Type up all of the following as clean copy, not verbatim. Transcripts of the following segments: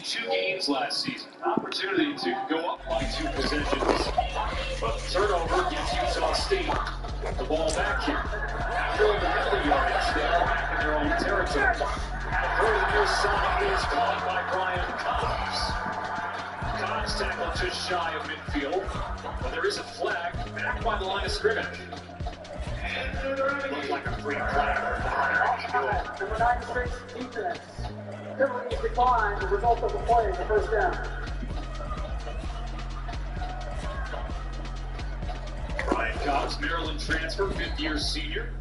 2 games last season. Opportunity to go up by 2 possessions. But the turnover gives Utah State the ball back here. After over half the yardage, they are back in their own territory. Early near side is caught by Brian Cobbs. Cobbs tackled just shy of midfield, but there is a flag back by the line of scrimmage. Looks like a free flag. Number 96 defense. Penalties decline, the result of the play, the first down. Brian Cobbs, Maryland transfer, 5th-year senior.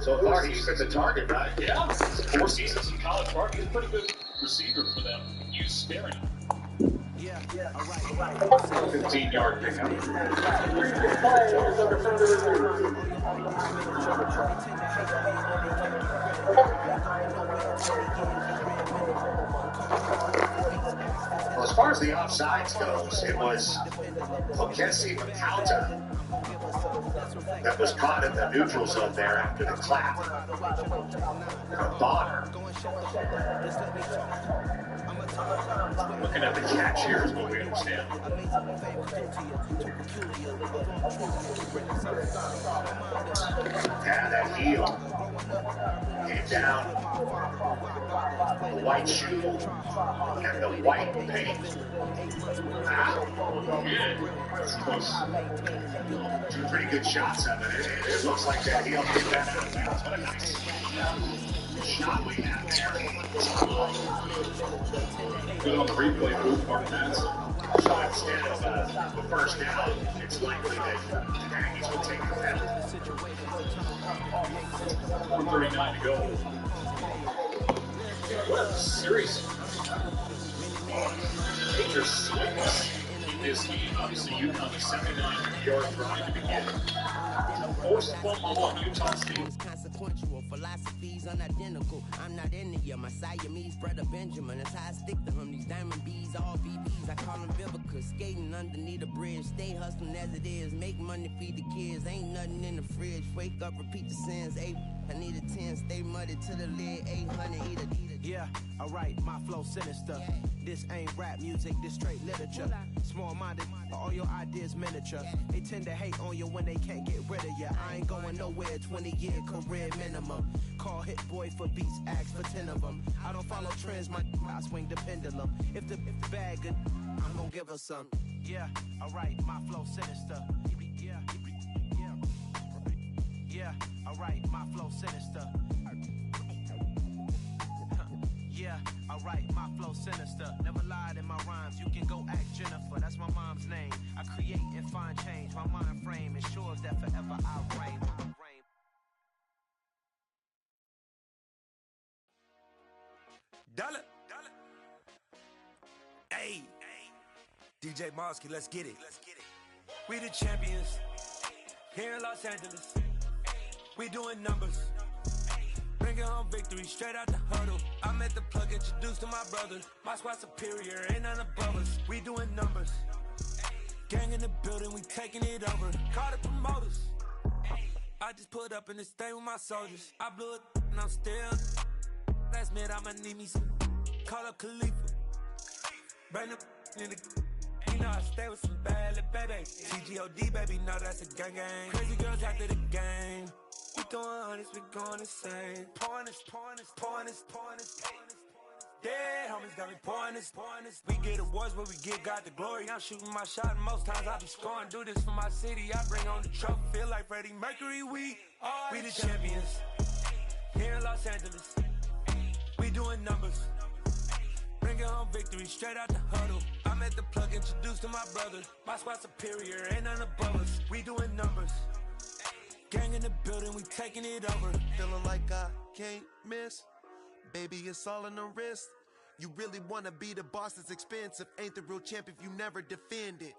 So far, he's been the target, right? Yeah, 4 seasons in College Park. He's a pretty good receiver for them. Use sparing. 15-yard pickup. Previous play is under further review. Well, as far as the offsides goes, it was Okesi Makauta that was caught in the neutral zone there after the clap. Bonner. Looking at the catch here is what we understand. Yeah, that heel came down. The white shoe and the white paint. That's close. 2 pretty good shots of it. It looks like that heel came down. What a nice shot we have there. Good on the replay booth, Mark Madison. So instead of the first down, it's likely that the Aggies will take the penalty. 1:39 to go. What a series. Major swings in this game. Obviously, UConn is 79-yard drive to begin. Forced fumble on Utah State. Consequential philosophies unidentical. I'm not in the year. My Siamese brother Benjamin. That's how I stick to him. These diamond bees, all BBs. I call them Vivica. Skating underneath a bridge. Stay hustling as it is. Make money, feed the kids. Ain't nothing in the fridge. Wake up, repeat the sins. I need a 10. Stay muddy to the lid. 800. Eat it. Yeah, alright, my flow sinister. This ain't rap music, this straight literature. Small-minded, all your ideas miniature. They tend to hate on you when they can't get rid of you. I ain't going nowhere, 20-year career minimum. Call Hit Boy for beats, ask for 10 of them. I don't follow trends, I swing the pendulum. If the bag good, I'm gonna give her some. Yeah, alright, my flow sinister. Yeah, alright, my flow sinister. Yeah, alright, my flow sinister. Never lied in my rhymes, you can go ask Jennifer. That's my mom's name. I create and find change. My mind frame ensures that forever I reign. Dollar. Hey, DJ Mosky, let's get it. We the champions here in Los Angeles. We doing numbers. Bringing home victory straight out the huddle. I'm at the plug, introduced to my brothers. My squad superior, ain't none above us. We doing numbers. Gang in the building, we taking it over. Call the promoters. I just put up in this thing with my soldiers. I blew it and I'm still. Last minute, I'ma need me some. Call up Khalifa. Bring them in the. You know I stay with some bad little baby. TGOD, baby, know that's a gang gang. Crazy girls after the game. We doing honest, we going insane. Pouring this. Dead homies got me pouring this. We get awards, but we give God the glory. I'm shooting my shot, and most times I be scoring. Do this for my city, I bring on the trophy. Feel like Freddie Mercury, we the champions. Here in Los Angeles, we doing numbers. Bringing home victory straight out the huddle. I'm at the plug, introduced to my brothers. My squad superior, ain't none above us. We doing numbers. Gang in the building, we taking it over. Feeling like I can't miss. Baby, it's all in the wrist. You really wanna be the boss, it's expensive. Ain't the real champ if you never defend it.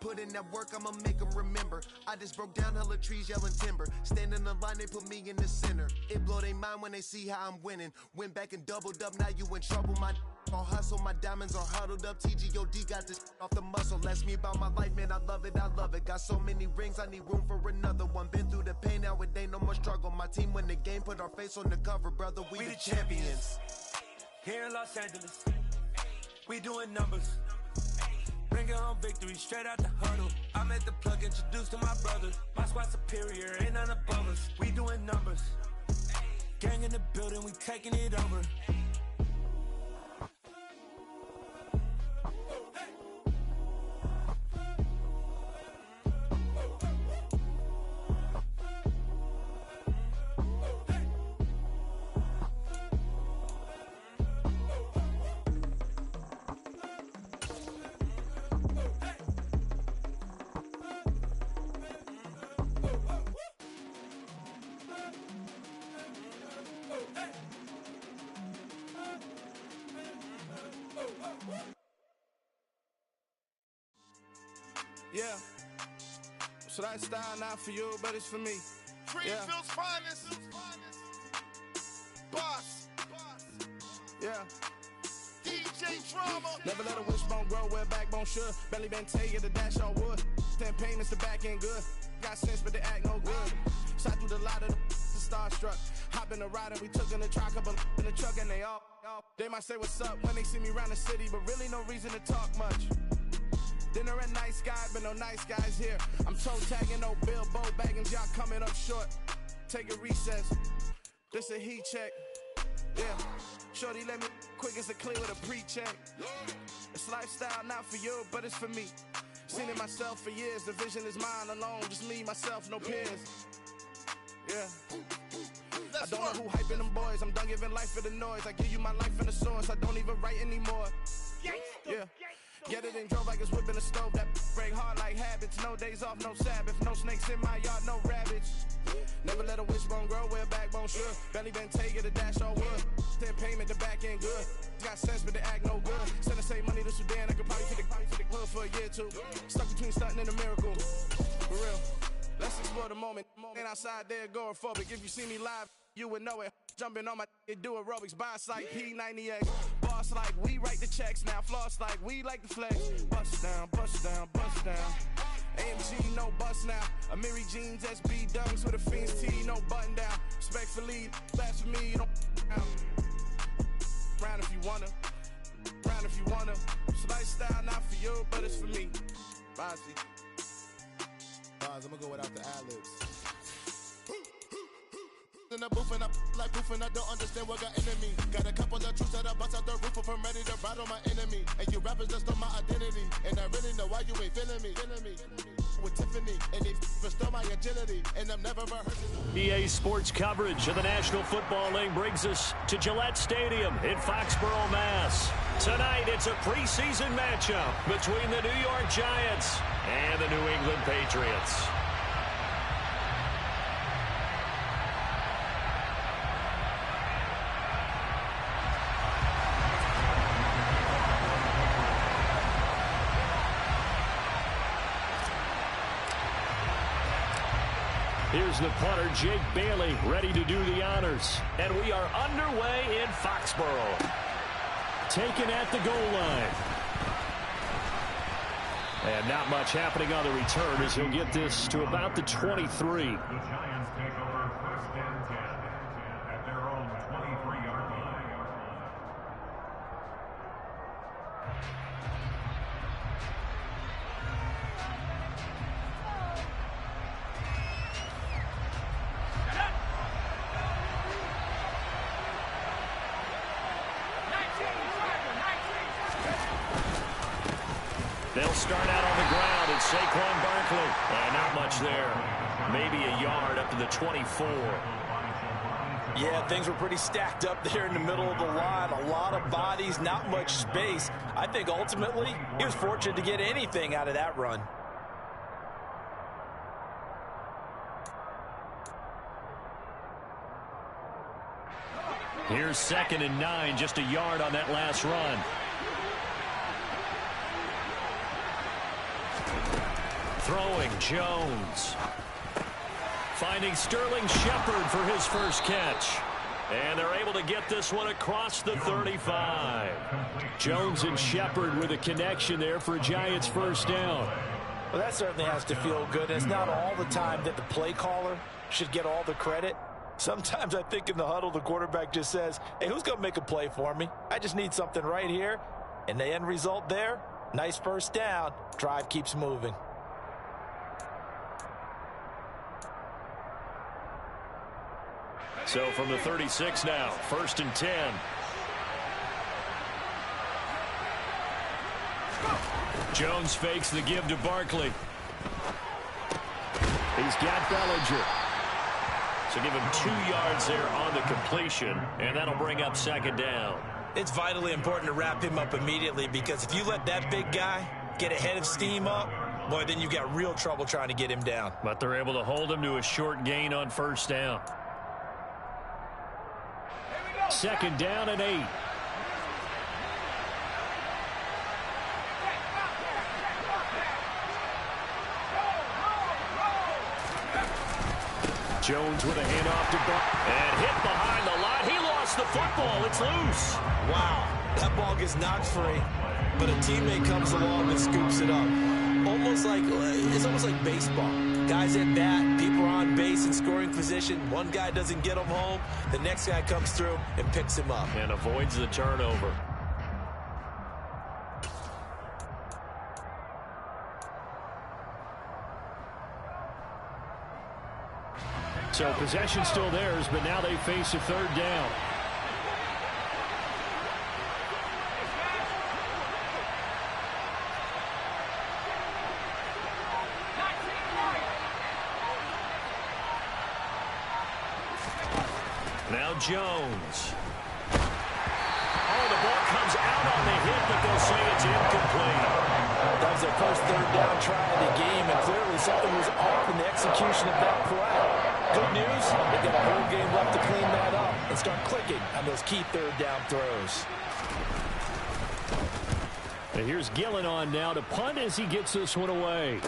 Put in that work, I'ma make them remember. I just broke down hella trees, yelling timber. Standing in the line, they put me in the center. It blow their mind when they see how I'm winning. Went back and doubled up, now you in trouble. My all hustle, my diamonds are huddled up. TGOD got this off the muscle. Ask me about my life, man, I love it. Got so many rings, I need room for another one. Been through the pain, now it ain't no more struggle. My team win the game, put our face on the cover, brother. We the champions. here in Los Angeles. We doing numbers. Bringing home victory straight out the huddle. I'm at the plug, introduced to my brother. My squad superior, ain't none above us. We doing numbers. Gang in the building, we taking it over. Yeah. So that style not for you, but it's for me. Greenfield's finest. Boss. Yeah. DJ Drama. Never let a wishbone grow where a backbone should. Belly been taken to dash all wood. 10 payments to back end good. Got sense, but they act no good. Shot through the lot of the starstruck. Hop in the ride and we took in the truck, up in the truck, and they all. They might say what's up when they see me around the city, but really no reason to talk much. Dinner at nice guy, but no nice guys here. I'm toe tagging, no Bilbo baggins, y'all coming up short. Take a recess. This a heat check. Yeah. Shorty let me quick as a clear with a pre-check. It's lifestyle not for you, but it's for me. Seen it myself for years. The vision is mine alone. Just me, myself, no peers. Yeah. I don't know who hyping them boys. I'm done giving life for the noise. I give you my life in the source. I don't even write anymore. Yeah. Get it and drove like it's whipping a stove. That break hard like habits. No days off, no Sabbath. No snakes in my yard, no rabbits. Never let a wishbone grow where a backbone should. Belly been taken to dash all wood. 10 payment, the back end good. Got sense, but they act no good. Send the same money to Sudan. I could probably fit the hood for a year or two. Stuck between stunting and a miracle. For real. Let's explore the moment. Ain't outside there agoraphobic. If you see me live, you would know it. Jumping on my do aerobics, boss like P90X. Boss like we write the checks now. Floss like we like the flex. Bust down, bust down, bust down. AMG, no bust now. Amiri jeans, SB dunks with a Fiends T, no button down. Respectfully, that's for me, you don't round if you wanna. Round if you wanna. It's lifestyle not for you, but it's for me. Bossy. I'm gonna go without the ad-libs. In the booth and I like proof and I don't understand what got into me. Got a couple of troops that I bust out the roof if I'm ready to ride on my enemy. And you rappers just stole my identity. And I really know why you ain't feeling me. With Tiffany and they restore my agility. And I'm never rehearsing. EA Sports coverage of the National Football League brings us to Gillette Stadium in Foxborough, Mass. Tonight it's a preseason matchup between the New York Giants and the New England Patriots. Here's the punter, Jake Bailey, ready to do the honors. And we are underway in Foxborough. Taken at the goal line. And not much happening on the return as he'll get this to about the 23. The Giants take over first and 10 at their own 23-yard line. They'll start out on the ground at Saquon Barkley. And not much there. Maybe a yard up to the 24. Yeah, things were pretty stacked up there in the middle of the line. A lot of bodies, not much space. I think ultimately he was fortunate to get anything out of that run. Here's 2nd and 9, just a yard on that last run. Throwing Jones. Finding Sterling Shepard for his first catch. And they're able to get this one across the 35. Jones and Shepard with a connection there for a Giants first down. Well, that certainly has to feel good. It's not all the time that the play caller should get all the credit. Sometimes I think in the huddle, the quarterback just says, hey, who's going to make a play for me? I just need something right here. And the end result there, nice first down. Drive keeps moving. So from the 36 now, 1st and 10. Jones fakes the give to Barkley. He's got Bellinger. So give him 2 yards there on the completion, and that'll bring up 2nd down. It's vitally important to wrap him up immediately, because if you let that big guy get ahead of steam up, boy, then you've got real trouble trying to get him down. But they're able to hold him to a short gain on 1st down. 2nd down and 8. Jones with a handoff to Buck. And hit behind the line. He lost the football. It's loose. Wow. That ball gets knocked free, but a teammate comes along and scoops it up. It's almost like baseball. Guys at bat, people are on base in scoring position. One guy doesn't get him home. The next guy comes through and picks him up. And avoids the turnover. So possession still theirs, but now they face a 3rd down. Now Jones. Oh, the ball comes out on the hit, but they'll say it's incomplete. That was their first 3rd down try of the game, and clearly something was off in the execution of that play. Good news, they got a whole game left to clean that up and start clicking on those key 3rd down throws. And here's Gillen on now to punt as he gets this one away.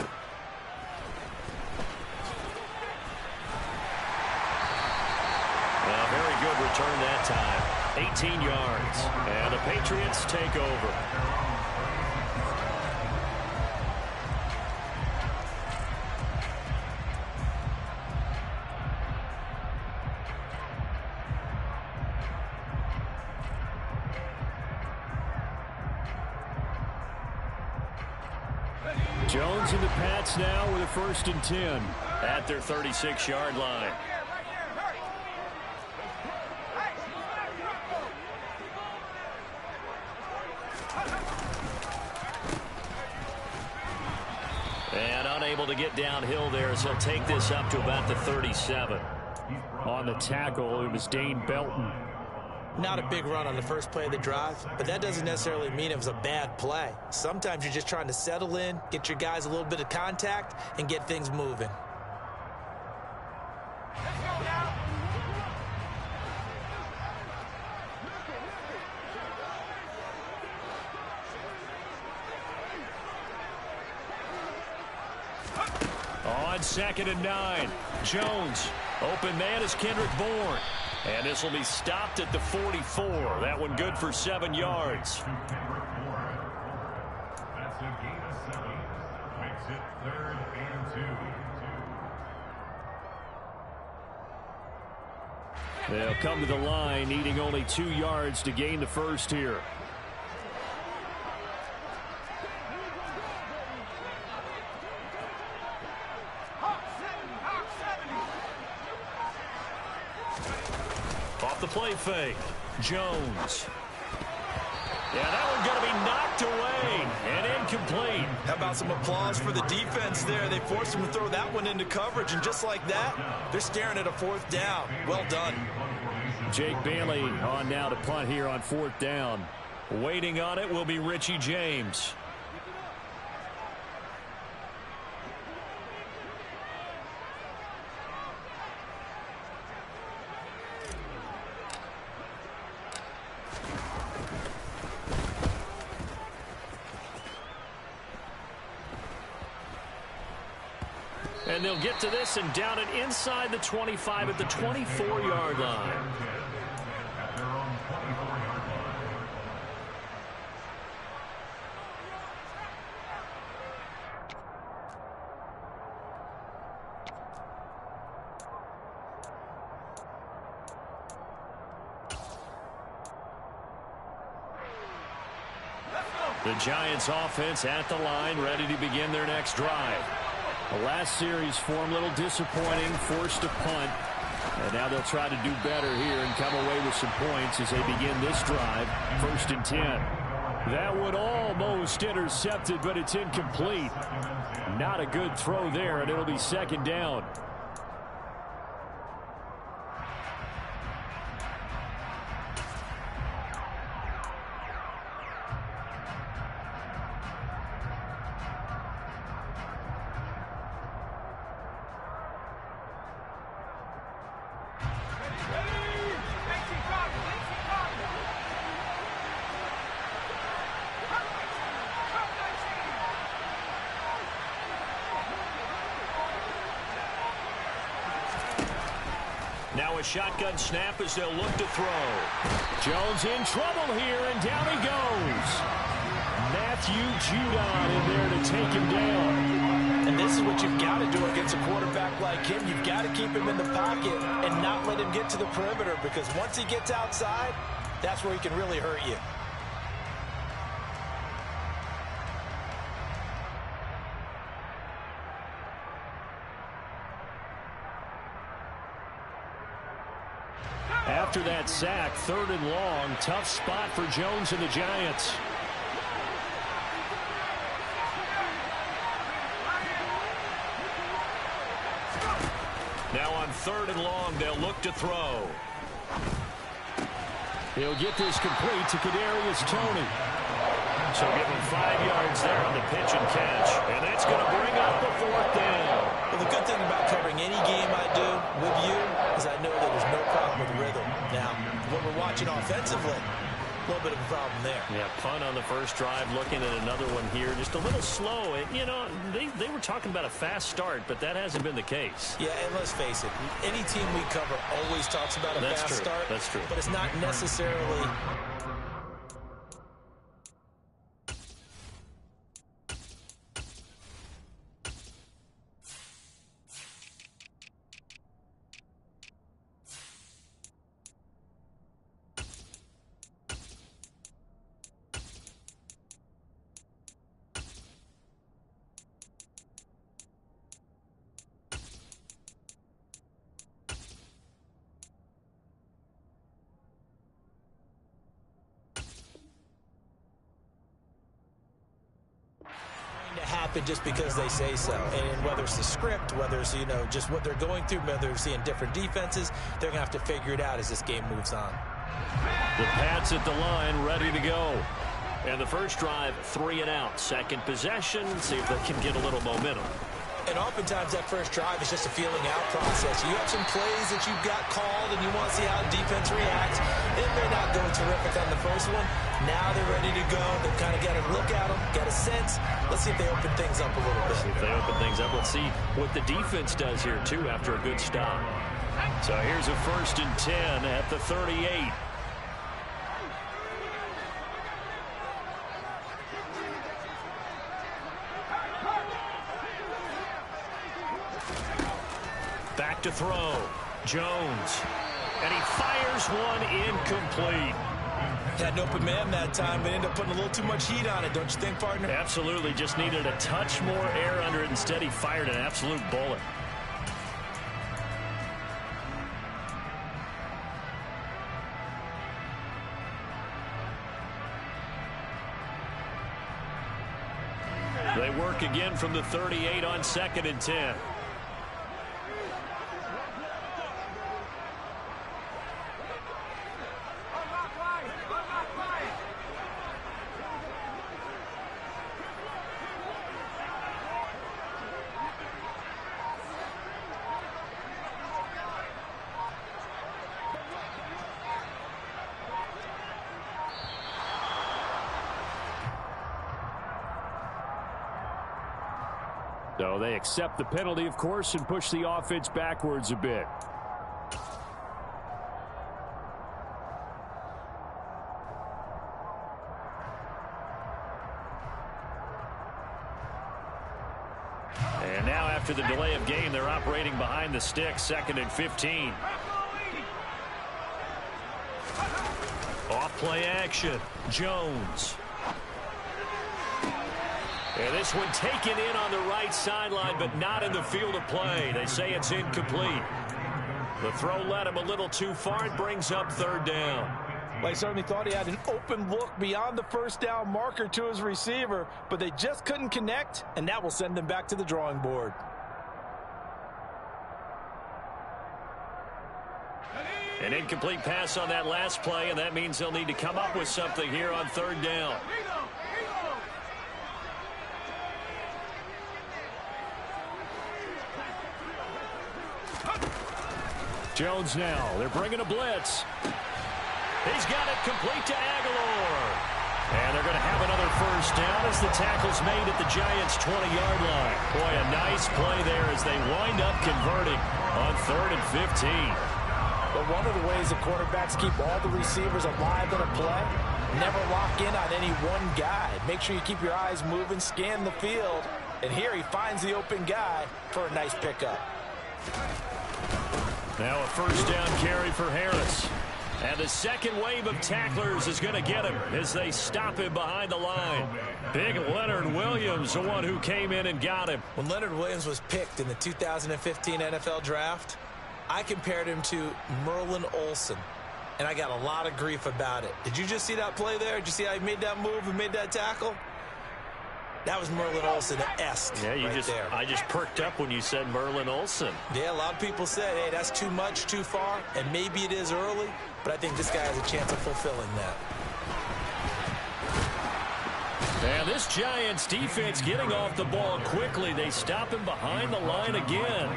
Well, very good return that time. 18 yards. And the Patriots take over. Jones and the Pats now with a 1st and 10 at their 36-yard line. And unable to get downhill there, so he'll take this up to about the 37. On the tackle, it was Dane Belton. Not a big run on the first play of the drive, but that doesn't necessarily mean it was a bad play. Sometimes you're just trying to settle in, get your guys a little bit of contact, and get things moving. On 2nd and 9, Jones. Open man is Kendrick Bourne. And this will be stopped at the 44. That one good for 7 yards. That's a gain of 7. Makes it 3rd and 2. They'll come to the line, needing only 2 yards to gain the first here. Off the play fake, Jones. Yeah, that one's going to be knocked away and incomplete. How about some applause for the defense there? They forced him to throw that one into coverage, and just like that, they're staring at a 4th down. Well done. Jake Bailey on now to punt here on 4th down. Waiting on it will be Richie James. And they'll get to this and down it inside the 25 at the 24-yard line. The Giants offense at the line, ready to begin their next drive. The last series for them, a little disappointing, forced a punt. And now they'll try to do better here and come away with some points as they begin this drive. 1st and 10. That would almost intercepted, but it's incomplete. Not a good throw there, and it'll be 2nd down. Now a shotgun snap as they'll look to throw. Jones in trouble here, and down he goes. Matthew Judon in there to take him down. And this is what you've got to do against a quarterback like him. You've got to keep him in the pocket and not let him get to the perimeter, because once he gets outside, that's where he can really hurt you. After that sack, 3rd and long, tough spot for Jones and the Giants. Now on 3rd and long, they'll look to throw. He'll get this complete to Kadarius Toney. So give him 5 yards there on the pitch and catch. And that's going to bring up the 4th down. Well, the good thing about covering any game I do with you is I know that there's no problem with rhythm. Now, when we're watching offensively, a little bit of a problem there. Yeah, punt on the first drive, looking at another one here. Just a little slow. You know, they were talking about a fast start, but that hasn't been the case. Yeah, and let's face it, any team we cover always talks about a fast start. That's true. But it's not necessarily... happen just because they say so. And whether it's the script, whether it's, you know, just what they're going through, whether they're seeing different defenses, they're going to have to figure it out as this game moves on. The Pats at the line, ready to go. And the first drive, 3 and out. Second possession, see if they can get a little momentum. And oftentimes that first drive is just a feeling out process. You have some plays that you've got called and you want to see how the defense reacts. It may not go terrific on the first one. Now they're ready to go. They've kind of got a look at them, got a sense. Let's see if they open things up a little bit. See if they open things up. Let's see what the defense does here, too, after a good stop. So here's a 1st and 10 at the 38. Back to throw. Jones. And he fires one incomplete. Had an open man that time, but ended up putting a little too much heat on it, don't you think, partner? Absolutely. Just needed a touch more air under it. Instead, he fired an absolute bullet. They work again from the 38 on 2nd and 10. So they accept the penalty, of course, and push the offense backwards a bit. And now after the delay of game, they're operating behind the sticks, 2nd and 15. Off play action. Jones. And this one taken in on the right sideline, but not in the field of play. They say it's incomplete. The throw led him a little too far. It brings up third down. Well, he certainly thought he had an open look beyond the first down marker to his receiver, but they just couldn't connect, and that will send them back to the drawing board. An incomplete pass on that last play, and that means they'll need to come up with something here on third down. Jones now. They're bringing a blitz. He's got it complete to Aguilar. And they're going to have another first down as the tackle's made at the Giants' 20-yard line. Boy, a nice play there as they wind up converting on 3rd and 15. But one of the ways that quarterbacks keep all the receivers alive in a play, never lock in on any one guy. Make sure you keep your eyes moving, scan the field. And here he finds the open guy for a nice pickup. Now a first down carry for Harris. And the second wave of tacklers is going to get him as they stop him behind the line. Big Leonard Williams, the one who came in and got him. When Leonard Williams was picked in the 2015 NFL Draft, I compared him to Merlin Olsen, and I got a lot of grief about it. Did you just see that play there? Did you see how he made that move and made that tackle? That was Merlin Olsen-esque. Yeah, there. I just perked up when you said Merlin Olsen. Yeah, a lot of people said, hey, that's too much, too far, and maybe it is early, but I think this guy has a chance of fulfilling that. And this Giants defense getting off the ball quickly. They stop him behind the line again.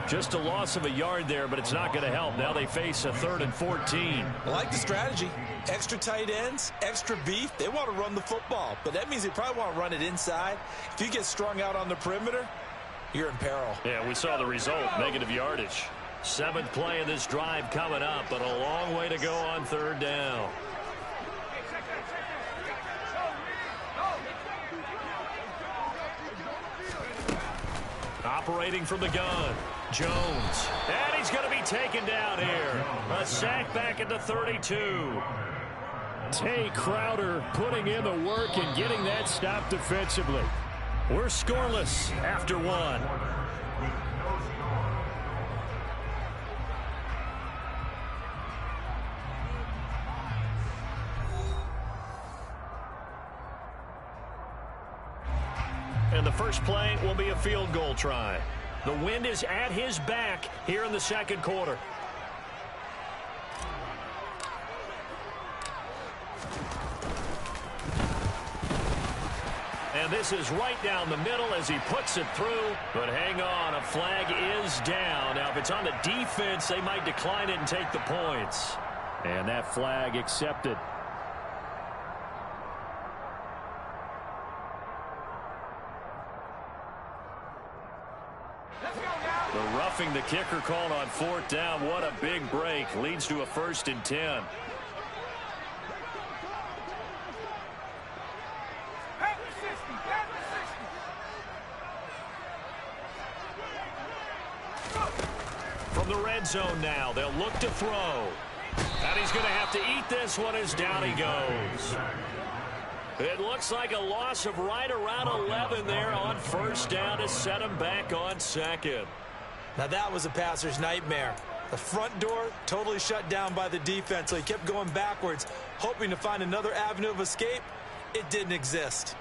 Just a loss of a yard there, but it's not going to help. Now they face a 3rd and 14. I like the strategy. Extra tight ends, extra beef. They want to run the football, but that means they probably want to run it inside. If you get strung out on the perimeter, you're in peril. Yeah, we saw the result, negative yardage. 7th play of this drive coming up, but a long way to go on 3rd down. Operating from the gun, Jones. And he's going to be taken down here. A sack back at the 32. Tay Crowder putting in the work and getting that stop defensively. We're scoreless after 1. And the first play will be a field goal try. The wind is at his back here in the second quarter. And this is right down the middle as he puts it through. But hang on, a flag is down. Now, if it's on the defense, they might decline it and take the points. And that flag accepted. The roughing the kicker called on 4th down. What a big break. Leads to a 1st and 10. From the red zone now, they'll look to throw. And he's going to have to eat this one as down he goes. It looks like a loss of right around 11 there on 1st down to set him back on 2nd. Now that was a passer's nightmare. The front door totally shut down by the defense, so he kept going backwards, hoping to find another avenue of escape. It didn't exist.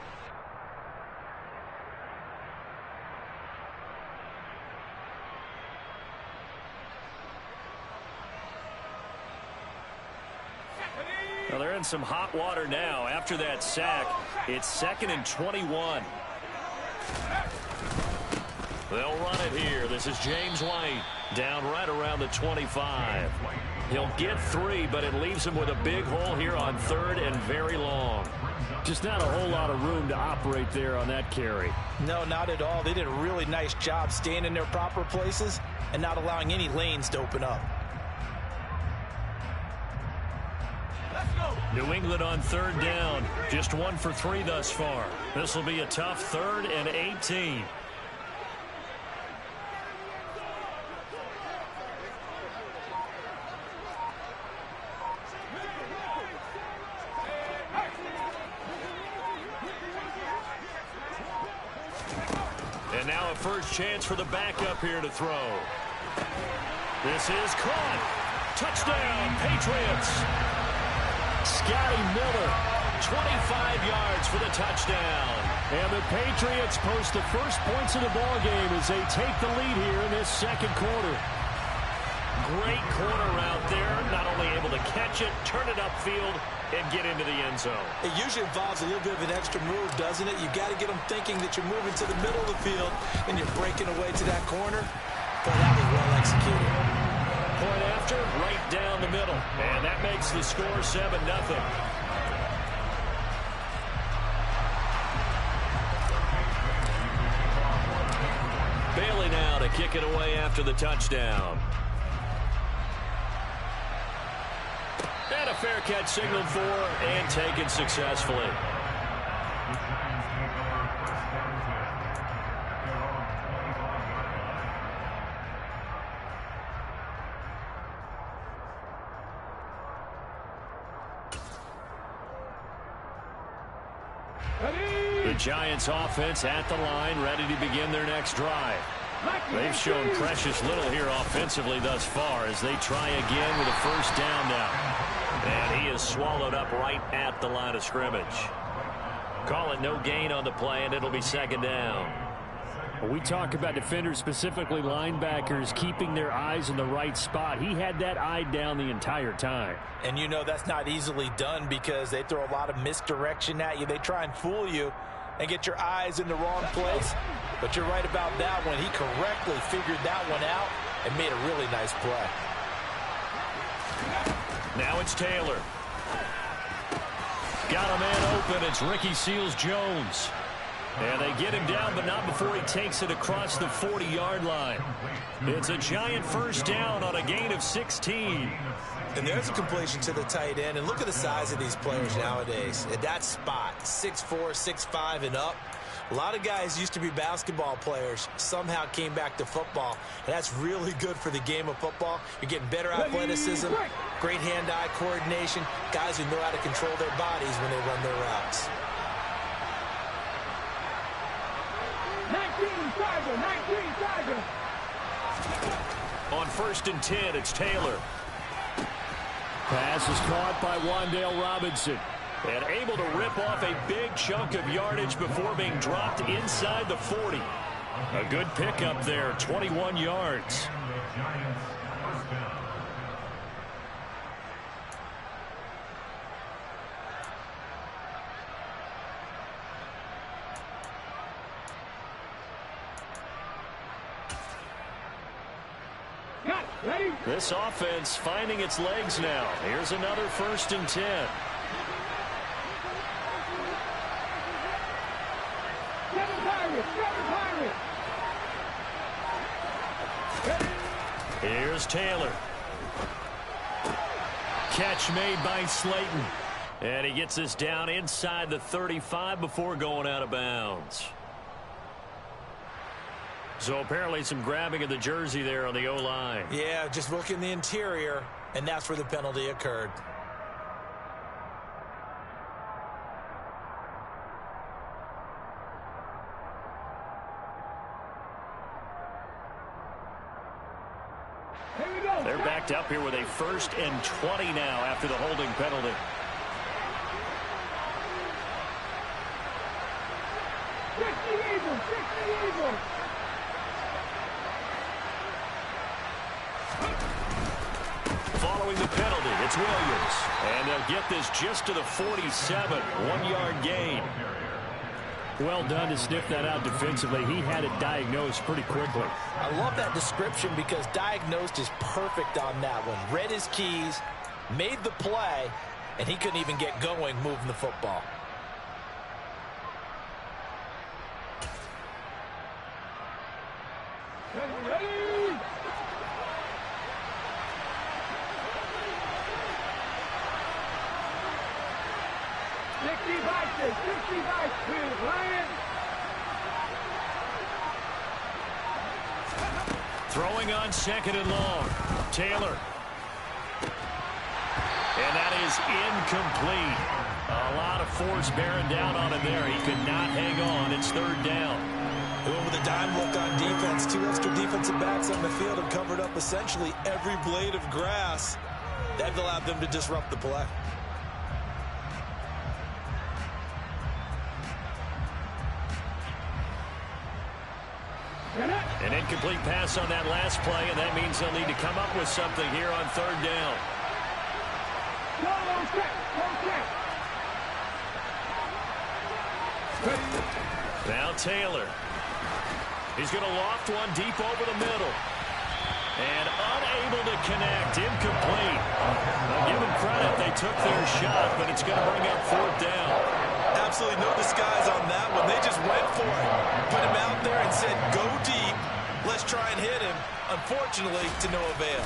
Well, they're in some hot water now. After that sack, it's 2nd and 21. They'll run it here. This is James White down right around the 25. He'll get 3, but it leaves him with a big hole here on 3rd and very long. Just not a whole lot of room to operate there on that carry. No, not at all. They did a really nice job staying in their proper places and not allowing any lanes to open up. New England on 3rd down. Just 1 for 3 thus far. This will be a tough 3rd and 18. And now a first chance for the backup here to throw. This is caught. Touchdown, Patriots. Scotty Miller, 25 yards for the touchdown. And the Patriots post the first points of the ball game as they take the lead here in this second quarter. Great corner out there, not only able to catch it, turn it upfield, and get into the end zone. It usually involves a little bit of an extra move, doesn't it? You've got to get them thinking that you're moving to the middle of the field and you're breaking away to that corner. But that was well executed. Point after, right down the middle. And that makes the score 7-0. Bailey now to kick it away after the touchdown. And a fair catch signaled for and taken successfully. The Giants offense at the line, ready to begin their next drive. They've shown precious little here offensively thus far as they try again with a first down now. And he is swallowed up right at the line of scrimmage. Call it no gain on the play, and it'll be second down. We talk about defenders, specifically linebackers, keeping their eyes in the right spot. He had that eye down the entire time. And you know that's not easily done because they throw a lot of misdirection at you. They try and fool you and get your eyes in the wrong place. But you're right about that one. He correctly figured that one out and made a really nice play. Now it's Taylor. Got a man open. It's Ricky Seals-Jones. And they get him down, but not before he takes it across the 40-yard line. It's a Giant first down on a gain of 16. And there's a completion to the tight end. And look at the size of these players nowadays. At that spot, 6'4", 6'5", and up. A lot of guys used to be basketball players, somehow came back to football. And that's really good for the game of football. You're getting better athleticism, great hand-eye coordination, guys who know how to control their bodies when they run their routes. 19 Tiger. On 1st and 10, it's Taylor. Pass is caught by Wan'Dale Robinson. And able to rip off a big chunk of yardage before being dropped inside the 40. A good pickup there, 21 yards. This offense finding its legs now. Here's another 1st and 10. Here's Taylor. Catch made by Slayton. And he gets this down inside the 35 before going out of bounds. So apparently some grabbing of the jersey there on the O-line. Yeah, just look in the interior, and that's where the penalty occurred. They're backed up here with a 1st and 20 now after the holding penalty. Following the penalty, it's Williams. And they'll get this just to the 47, 1-yard gain. Well done to sniff that out defensively. He had it diagnosed pretty quickly. I love that description because diagnosed is perfect on that one. Read his keys, made the play, and he couldn't even get going moving the football. Throwing on 2nd and long. Taylor. And that is incomplete. A lot of force bearing down on him there. He could not hang on. It's third down. Going with a dime look on defense. 2 extra defensive backs on the field have covered up essentially every blade of grass. That allowed them to disrupt the play. An incomplete pass on that last play, and that means they'll need to come up with something here on third down. Now Taylor. He's going to loft one deep over the middle. And unable to connect. Incomplete. I'll give them credit. They took their shot, but it's going to bring up fourth down. Absolutely no disguise on that one. They just went for it. Put him out there and said, go deep. Let's try and hit him. Unfortunately, to no avail.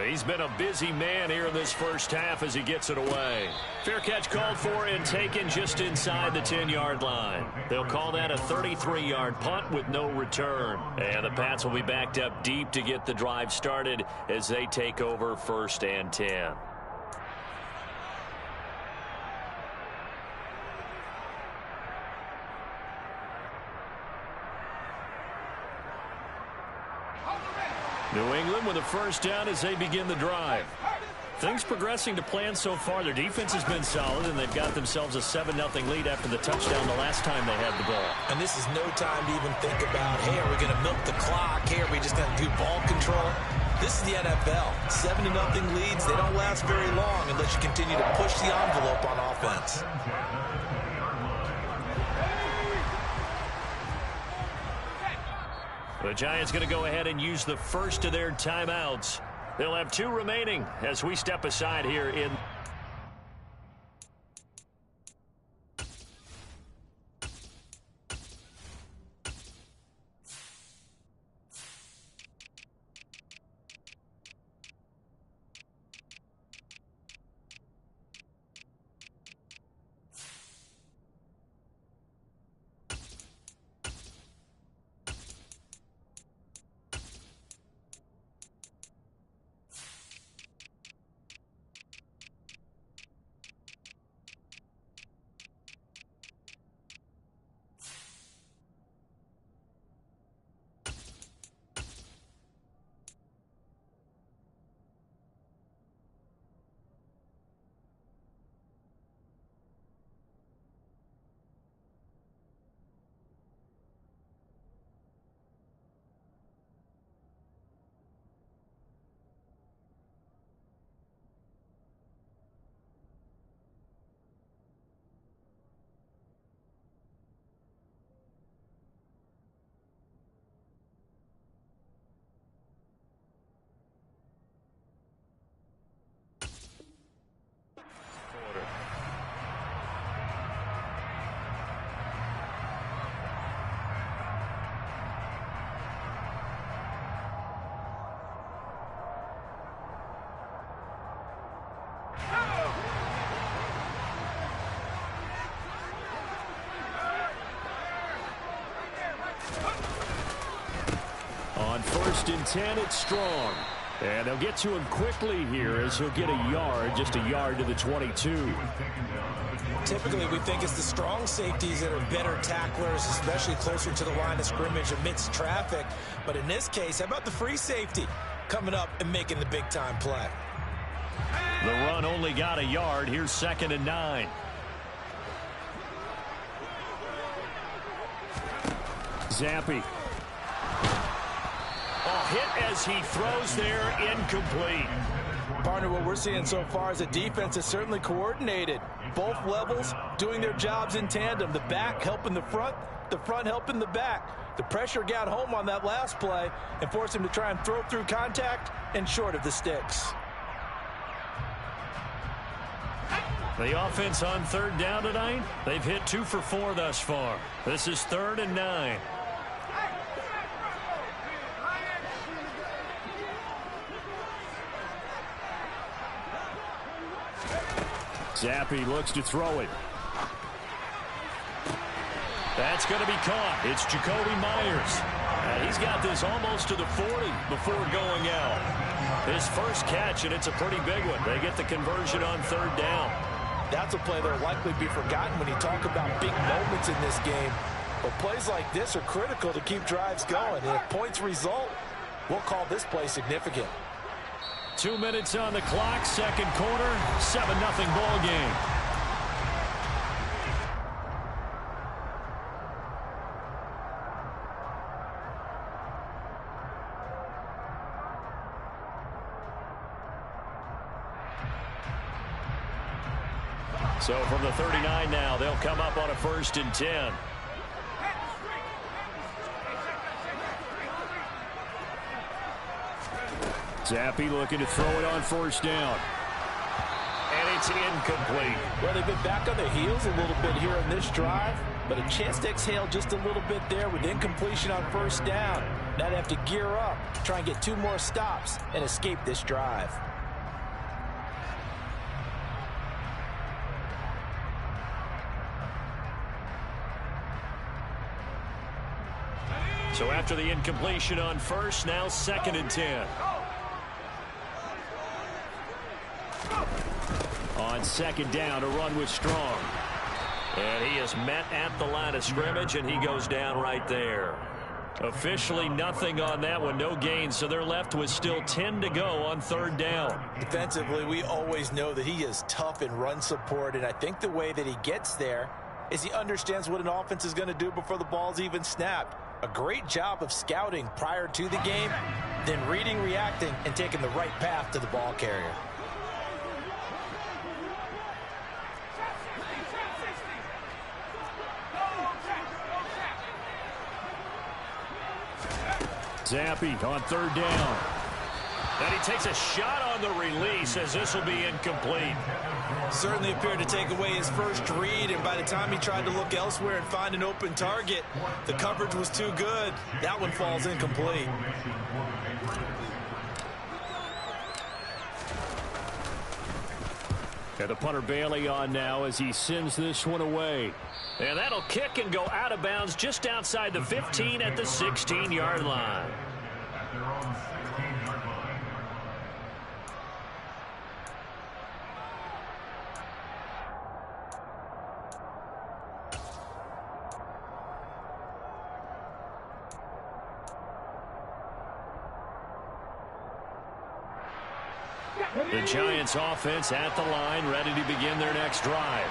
He's been a busy man here in this first half as he gets it away. Fair catch called for and taken just inside the 10-yard line. They'll call that a 33-yard punt with no return. And the Pats will be backed up deep to get the drive started as they take over 1st and 10. New England with a first down as they begin the drive. Things progressing to plan so far. Their defense has been solid, and they've got themselves a 7-0 lead after the touchdown the last time they had the ball. And this is no time to even think about, hey, are we going to milk the clock? Hey, are we just going to do ball control? This is the NFL. 7-0 leads, they don't last very long unless you continue to push the envelope on offense. The Giants going to go ahead and use the first of their timeouts. They'll have 2 remaining as we step aside here in... On 1st and 10, it's Strong. And they'll get to him quickly here as he'll get a yard, just a yard to the 22. Typically, we think it's the strong safeties that are better tacklers, especially closer to the line of scrimmage amidst traffic. But in this case, how about the free safety coming up and making the big-time play? The run only got a yard. Here's 2nd and 9. Zampi. Hit as he throws there, incomplete. Partner, what we're seeing so far is the defense is certainly coordinated. Both levels doing their jobs in tandem. The back helping the front helping the back. The pressure got home on that last play and forced him to try and throw through contact and short of the sticks. The offense on 3rd down tonight, they've hit 2 for 4 thus far. This is 3rd and 9. Zappi looks to throw it. That's going to be caught. It's Jacoby Myers. He's got this almost to the 40 before going out. His first catch, and it's a pretty big one. They get the conversion on 3rd down. That's a play that will likely be forgotten when you talk about big moments in this game. But plays like this are critical to keep drives going. And if points result, we'll call this play significant. 2 minutes on the clock, second quarter, 7-0 ball game. So from the 39 now, they'll come up on a 1st and 10. Zappi looking to throw it on 1st down. And it's incomplete. Well, they've been back on their heels a little bit here in this drive, but a chance to exhale just a little bit there with incompletion on 1st down. Now they have to gear up, try and get 2 more stops and escape this drive. So after the incompletion on 1st, now 2nd and 10. On 2nd down, a run with Strong. And he is met at the line of scrimmage, and he goes down right there. Officially nothing on that one, no gain, so they're left with still 10 to go on 3rd down. Defensively, we always know that he is tough in run support, and I think the way that he gets there is he understands what an offense is going to do before the ball's even snapped. A great job of scouting prior to the game, then reading, reacting, and taking the right path to the ball carrier. Zappi on 3rd down. And he takes a shot on the release as this will be incomplete. Certainly appeared to take away his first read, and by the time he tried to look elsewhere and find an open target, the coverage was too good. That one falls incomplete. And the punter Bailey on now as he sends this one away. And that'll kick and go out of bounds just outside the 15 at the 16-yard line. At their own 16-yard line. The Giants offense at the line, ready to begin their next drive.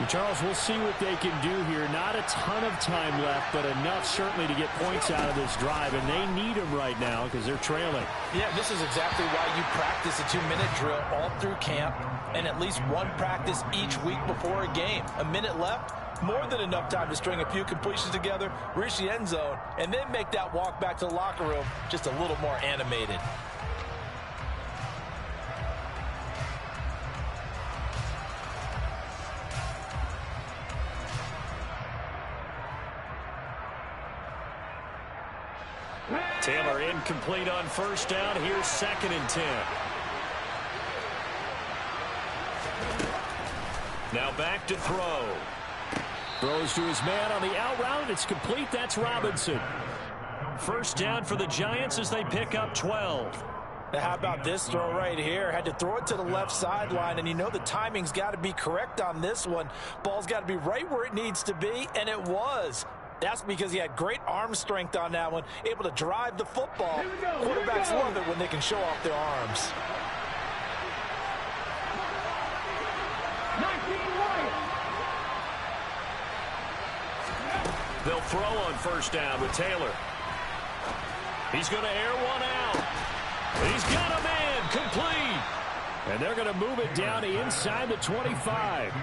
Charles, we'll see what they can do here. Not a ton of time left, but enough certainly to get points out of this drive, and they need them right now because they're trailing. Yeah, this is exactly why you practice a 2-minute drill all through camp and at least one practice each week before a game. A minute left, more than enough time to string a few completions together, reach the end zone, and then make that walk back to the locker room just a little more animated. Taylor incomplete on 1st down. Here's 2nd and 10. Now back to throw. Throws to his man on the out route. It's complete. That's Robinson. 1st down for the Giants as they pick up 12. Now how about this throw right here? Had to throw it to the left sideline, and you know the timing's got to be correct on this one. Ball's got to be right where it needs to be, and it was. That's because he had great arm strength on that one, able to drive the football. Quarterbacks love it when they can show off their arms. They'll throw on 1st down with Taylor. He's going to air one out. He's got a man complete. And they're going to move it down to inside the 25.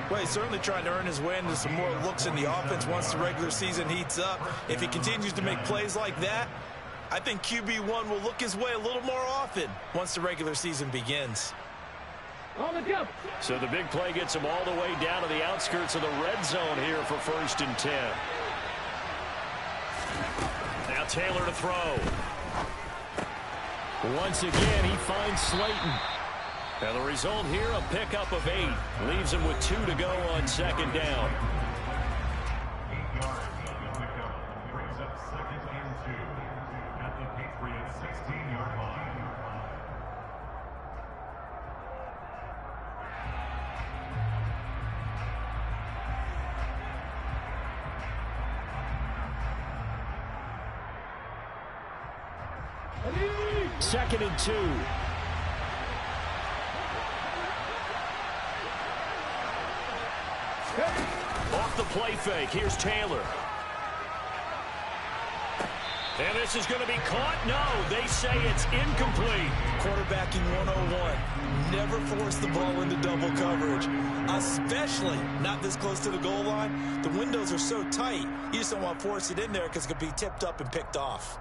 Well, he's certainly trying to earn his way into some more looks in the offense once the regular season heats up. If he continues to make plays like that, I think QB1 will look his way a little more often once the regular season begins. So the big play gets him all the way down to the outskirts of the red zone here for 1st and 10. Now Taylor to throw. Once again, he finds Slayton. And the result here, a pickup of 8. Leaves him with 2 to go on 2nd down. 8 yards of the pickup brings up 2nd and 2 at the Patriots 16-yard line. 2nd and 2. Off the play fake. Here's Taylor. And this is going to be caught. No, they say it's incomplete. Quarterbacking 101. Never force the ball into double coverage, especially not this close to the goal line. The windows are so tight, you just don't want to force it in there because it could be tipped up and picked off.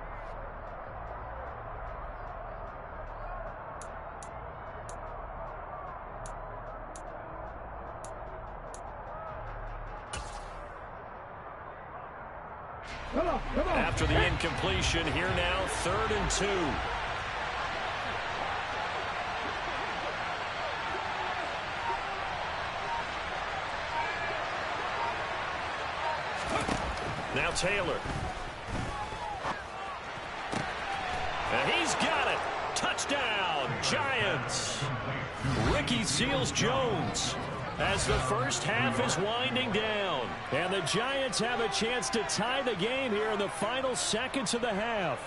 After the incompletion, here now, 3rd and 2. Now Taylor. And he's got it. Touchdown, Giants. Ricky Seals-Jones as the first half is winding down. And the Giants have a chance to tie the game here in the final seconds of the half.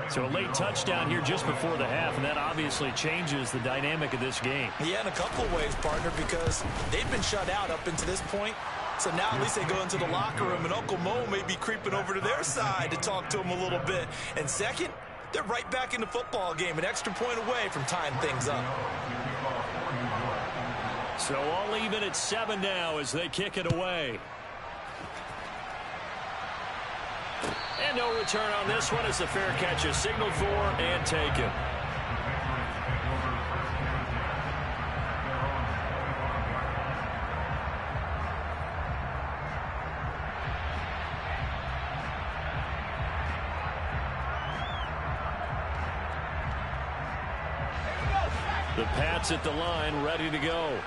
So a late touchdown here just before the half, and that obviously changes the dynamic of this game. Yeah, in a couple of ways, partner, because they've been shut out up until this point. So now at least they go into the locker room, and Uncle Mo may be creeping over to their side to talk to them a little bit. And second, they're right back in the football game, an extra point away from tying things up. So all even at 7 now as they kick it away. And no return on this one as the fair catch is signaled for and taken. The Pats at the line, ready to go.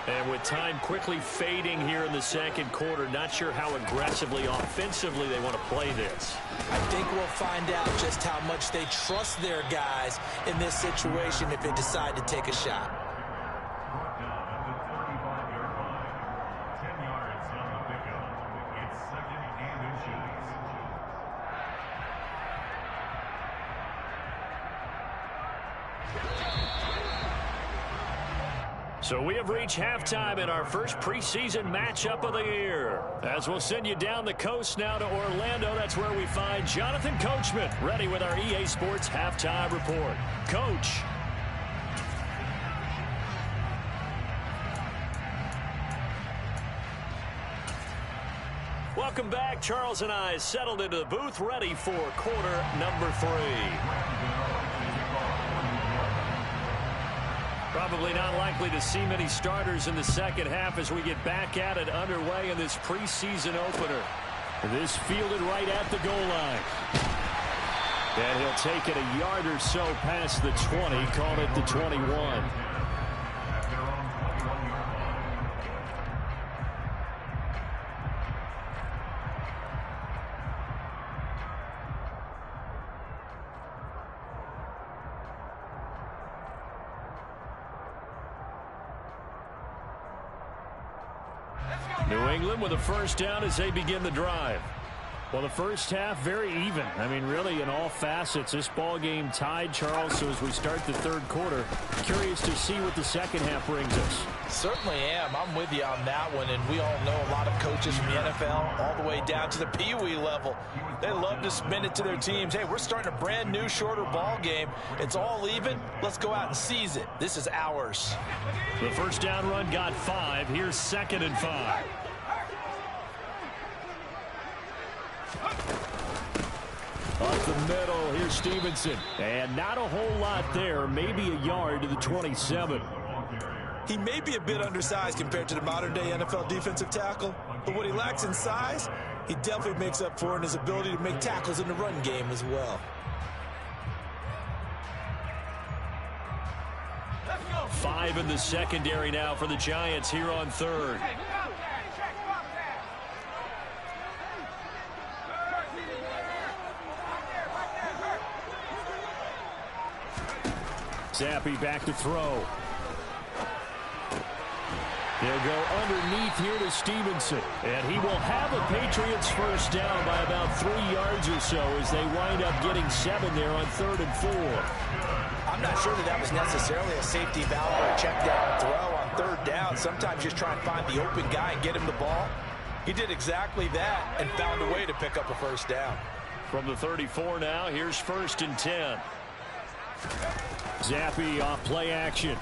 And with time quickly fading here in the second quarter, not sure how aggressively, offensively they want to play this. I think we'll find out just how much they trust their guys in this situation if they decide to take a shot. So we have reached halftime in our first preseason matchup of the year. As we'll send you down the coast now to Orlando, that's where we find Jonathan Coachman, ready with our EA Sports halftime report. Coach. Welcome back. Charles and I settled into the booth, ready for quarter number 3. Probably not likely to see many starters in the second half as we get back at it underway in this preseason opener. This fielded right at the goal line. And he'll take it a yard or so past the 20, call it the 21. New England with a first down as they begin the drive. Well, the first half, very even. I mean, really, in all facets, this ball game tied, Charles. So as we start the third quarter, curious to see what the second half brings us. Certainly am. I'm with you on that one. And we all know a lot of coaches from the NFL all the way down to the Pee Wee level. They love to spin it to their teams. Hey, we're starting a brand new, shorter ball game. It's all even. Let's go out and seize it. This is ours. The first down run got 5. Here's 2nd and 5. Up the middle, here's Stevenson. And not a whole lot there, maybe a yard to the 27. He may be a bit undersized compared to the modern-day NFL defensive tackle, but what he lacks in size, he definitely makes up for in his ability to make tackles in the run game as well. Five in the secondary now for the Giants here on third. Zappi back to throw. They'll go underneath here to Stevenson. And he will have a Patriots first down by about 3 yards or so as they wind up getting 7 there on 3rd and 4. I'm not sure that was necessarily a safety valve or a check down throw on 3rd down. Sometimes just try and find the open guy and get him the ball. He did exactly that and found a way to pick up a first down. From the 34 now, here's 1st and 10. Zappi off play action.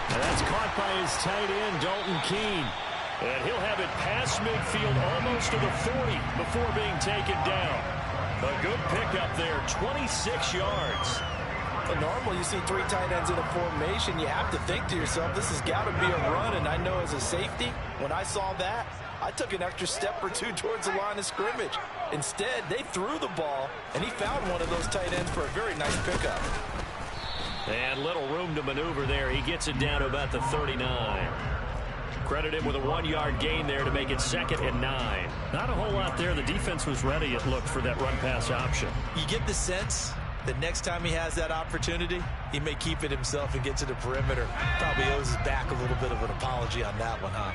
And that's caught by his tight end, Dalton Keene. And he'll have it past midfield almost to the 40 before being taken down. A good pickup there, 26 yards. But normally you see 3 tight ends in a formation, you have to think to yourself, this has got to be a run. And I know as a safety, when I saw that, I took an extra step or 2 towards the line of scrimmage. Instead, they threw the ball, and he found one of those tight ends for a very nice pickup. And little room to maneuver there. He gets it down to about the 39. Credit him with a 1-yard gain there to make it 2nd and 9. Not a whole lot there. The defense was ready, it looked, for that run-pass option. You get the sense that next time he has that opportunity, he may keep it himself and get to the perimeter. Probably owes his back a little bit of an apology on that one, huh?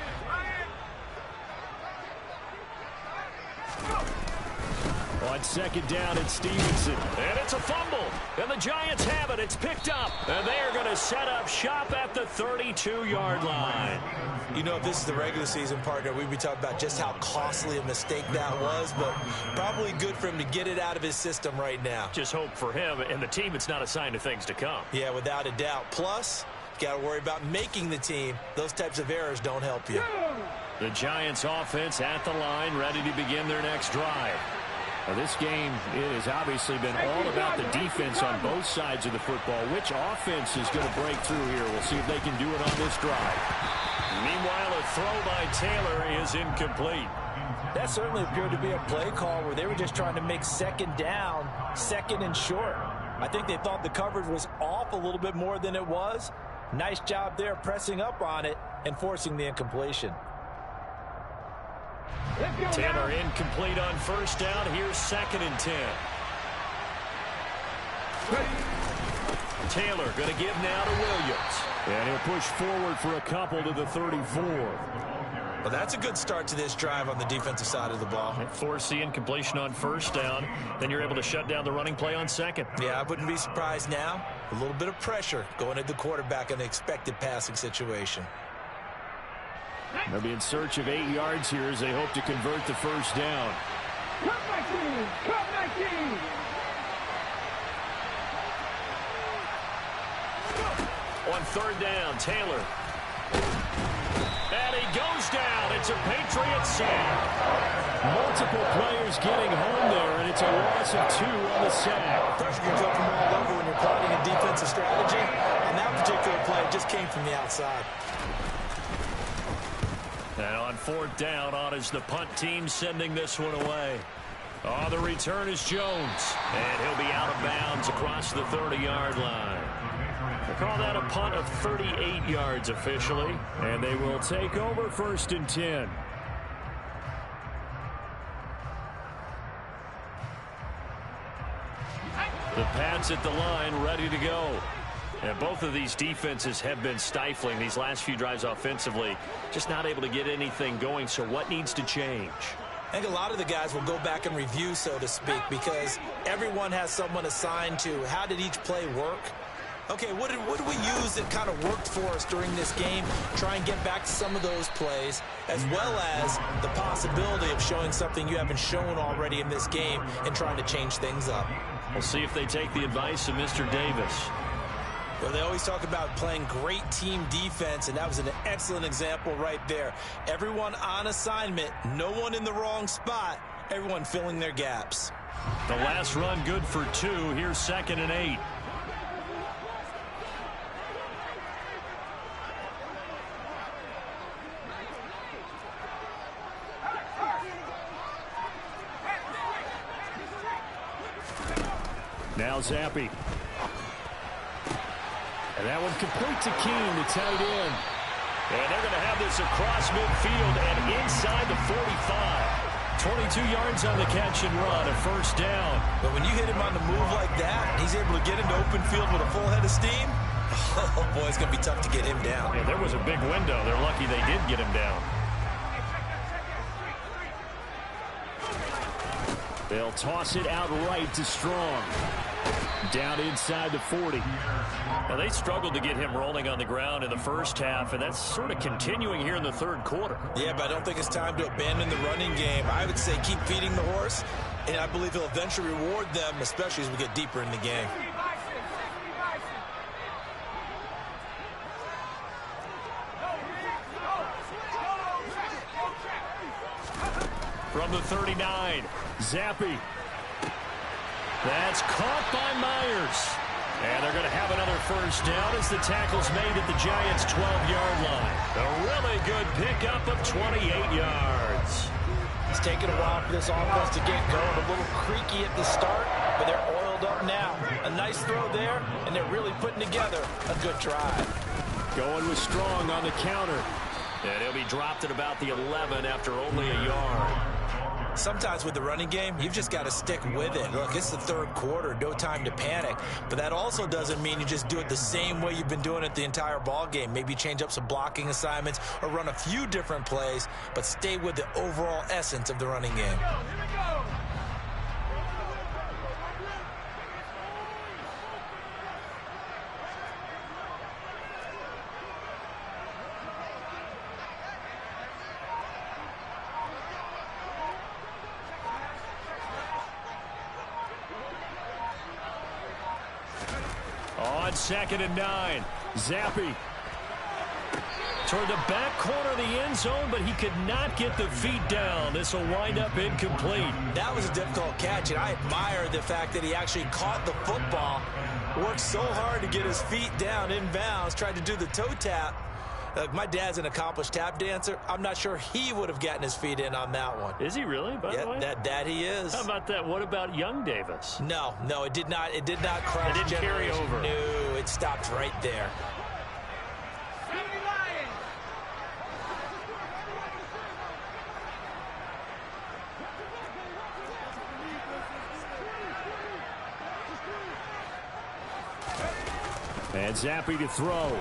On 2nd down, it's Stevenson. And it's a fumble. And the Giants have it. It's picked up. And they are going to set up shop at the 32-yard line. You know, if this is the regular season, partner, we'd be talking about just how costly a mistake that was, but probably good for him to get it out of his system right now. Just hope for him and the team it's not a sign of things to come. Yeah, without a doubt. Plus, you got to worry about making the team. Those types of errors don't help you. The Giants offense at the line, ready to begin their next drive. Now, this game has obviously been all about the defense on both sides of the football. Which offense is going to break through here? We'll see if they can do it on this drive. Meanwhile, a throw by Taylor is incomplete. That certainly appeared to be a play call where they were just trying to make 2nd down, 2nd and short. I think they thought the coverage was off a little bit more than it was. Nice job there pressing up on it and forcing the incompletion. Taylor incomplete on 1st down. Here's 2nd and 10. Taylor going to give now to Williams. And he'll push forward for a couple to the 34. Well, that's a good start to this drive on the defensive side of the ball. Force the incompletion on 1st down. Then you're able to shut down the running play on 2nd. Yeah, I wouldn't be surprised now. A little bit of pressure going at the quarterback in the expected passing situation. They'll be in search of 8 yards here as they hope to convert the 1st down. Cut my team! Cut my team! On 3rd down, Taylor. And he goes down. It's a Patriot sack. Multiple players getting home there, and it's a loss of 2 on the sack. Pressure can come from all over when you're plotting a defensive strategy. And that particular play just came from the outside. And on 4th down, on is the punt team sending this one away. On the return is Jones. And he'll be out of bounds across the 30-yard line. They call that a punt of 38 yards officially. And they will take over 1st and 10. The Pats at the line, ready to go. And both of these defenses have been stifling these last few drives offensively. Just not able to get anything going. So what needs to change? I think a lot of the guys will go back and review, so to speak, because everyone has someone assigned to how did each play work. Okay, what did we use that kind of worked for us during this game? Try and get back to some of those plays, as well as the possibility of showing something you haven't shown already in this game and trying to change things up. We'll see if they take the advice of Mr. Davis. Well, they always talk about playing great team defense, and that was an excellent example right there. Everyone on assignment, no one in the wrong spot, everyone filling their gaps. The last run good for 2. Here's 2nd and 8. Now Zappi. And that one complete to Keene, the tight end. And they're going to have this across midfield and inside the 45. 22 yards on the catch and run, a 1st down. But when you hit him on the move like that, he's able to get into open field with a full head of steam, Oh, boy, it's going to be tough to get him down. Yeah, there was a big window. They're lucky they did get him down. They'll toss it outright to Strong. Down inside the 40. Now, they struggled to get him rolling on the ground in the first half, and that's sort of continuing here in the third quarter. Yeah, but I don't think it's time to abandon the running game. I would say keep feeding the horse, and I believe he'll eventually reward them, especially as we get deeper in the game. From the 39, Zappi. That's caught by Myers. And they're going to have another first down as the tackle's made at the Giants' 12-yard line. A really good pickup of 28 yards. It's taken a while for this offense to get going. A little creaky at the start, but they're oiled up now. A nice throw there, and they're really putting together a good drive. Going with Strong on the counter. And he'll be dropped at about the 11 after only a yard. Sometimes with the running game, you've just got to stick with it. Look, it's the third quarter, no time to panic. But that also doesn't mean you just do it the same way you've been doing it the entire ball game. Maybe change up some blocking assignments or run a few different plays, but stay with the overall essence of the running game. On 2nd and 9, Zappi toward the back corner of the end zone, but he could not get the feet down. This will wind up incomplete. That was a difficult catch, and I admire the fact that he actually caught the football, worked so hard to get his feet down inbounds, tried to do the toe tap. My dad's an accomplished tap dancer. I'm not sure he would have gotten his feet in on that one. Is he really, by the way? That he is. How about that? What about young Davis? No, it did not. It did not cross. It didn't carry over. No, it stopped right there. And Zappi to throw.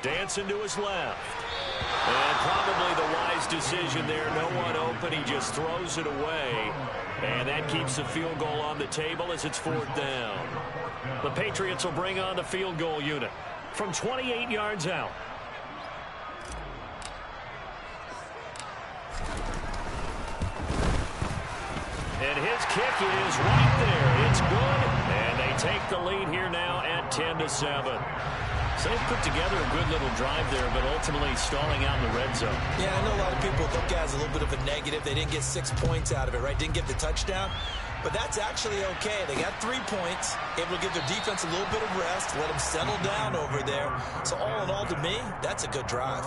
Dancing to his left. And probably the wise decision there. No one open. He just throws it away. And that keeps the field goal on the table as it's 4th down. The Patriots will bring on the field goal unit from 28 yards out. And his kick is right there. It's good. And they take the lead here now at 10-7. So they've put together a good little drive there, but ultimately stalling out in the red zone. Yeah, I know a lot of people look at it as a little bit of a negative. They didn't get 6 points out of it, right? Didn't get the touchdown. But that's actually okay. They got 3 points, able to give their defense a little bit of rest, let them settle down over there. So all in all, to me, that's a good drive.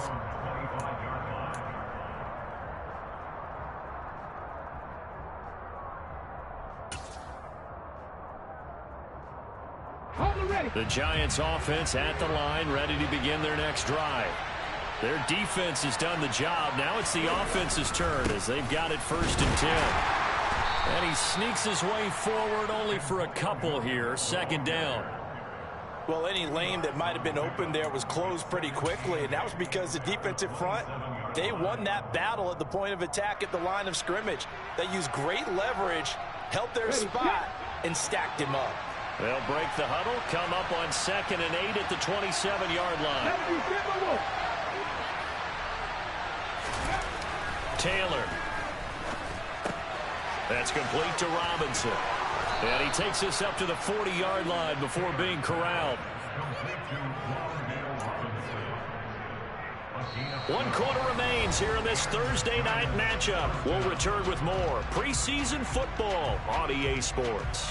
The Giants offense at the line, ready to begin their next drive. Their defense has done the job. Now it's the offense's turn as they've got it 1st and 10. And he sneaks his way forward only for a couple here. 2nd down. Well, any lane that might have been open there was closed pretty quickly, and that was because the defensive front, they won that battle at the point of attack at the line of scrimmage. They used great leverage, held their spot, and stacked him up. They'll break the huddle, come up on 2nd and 8 at the 27-yard line. Taylor. That's complete to Robinson. And he takes us up to the 40-yard line before being corralled. 1 quarter remains here in this Thursday night matchup. We'll return with more preseason football on EA Sports.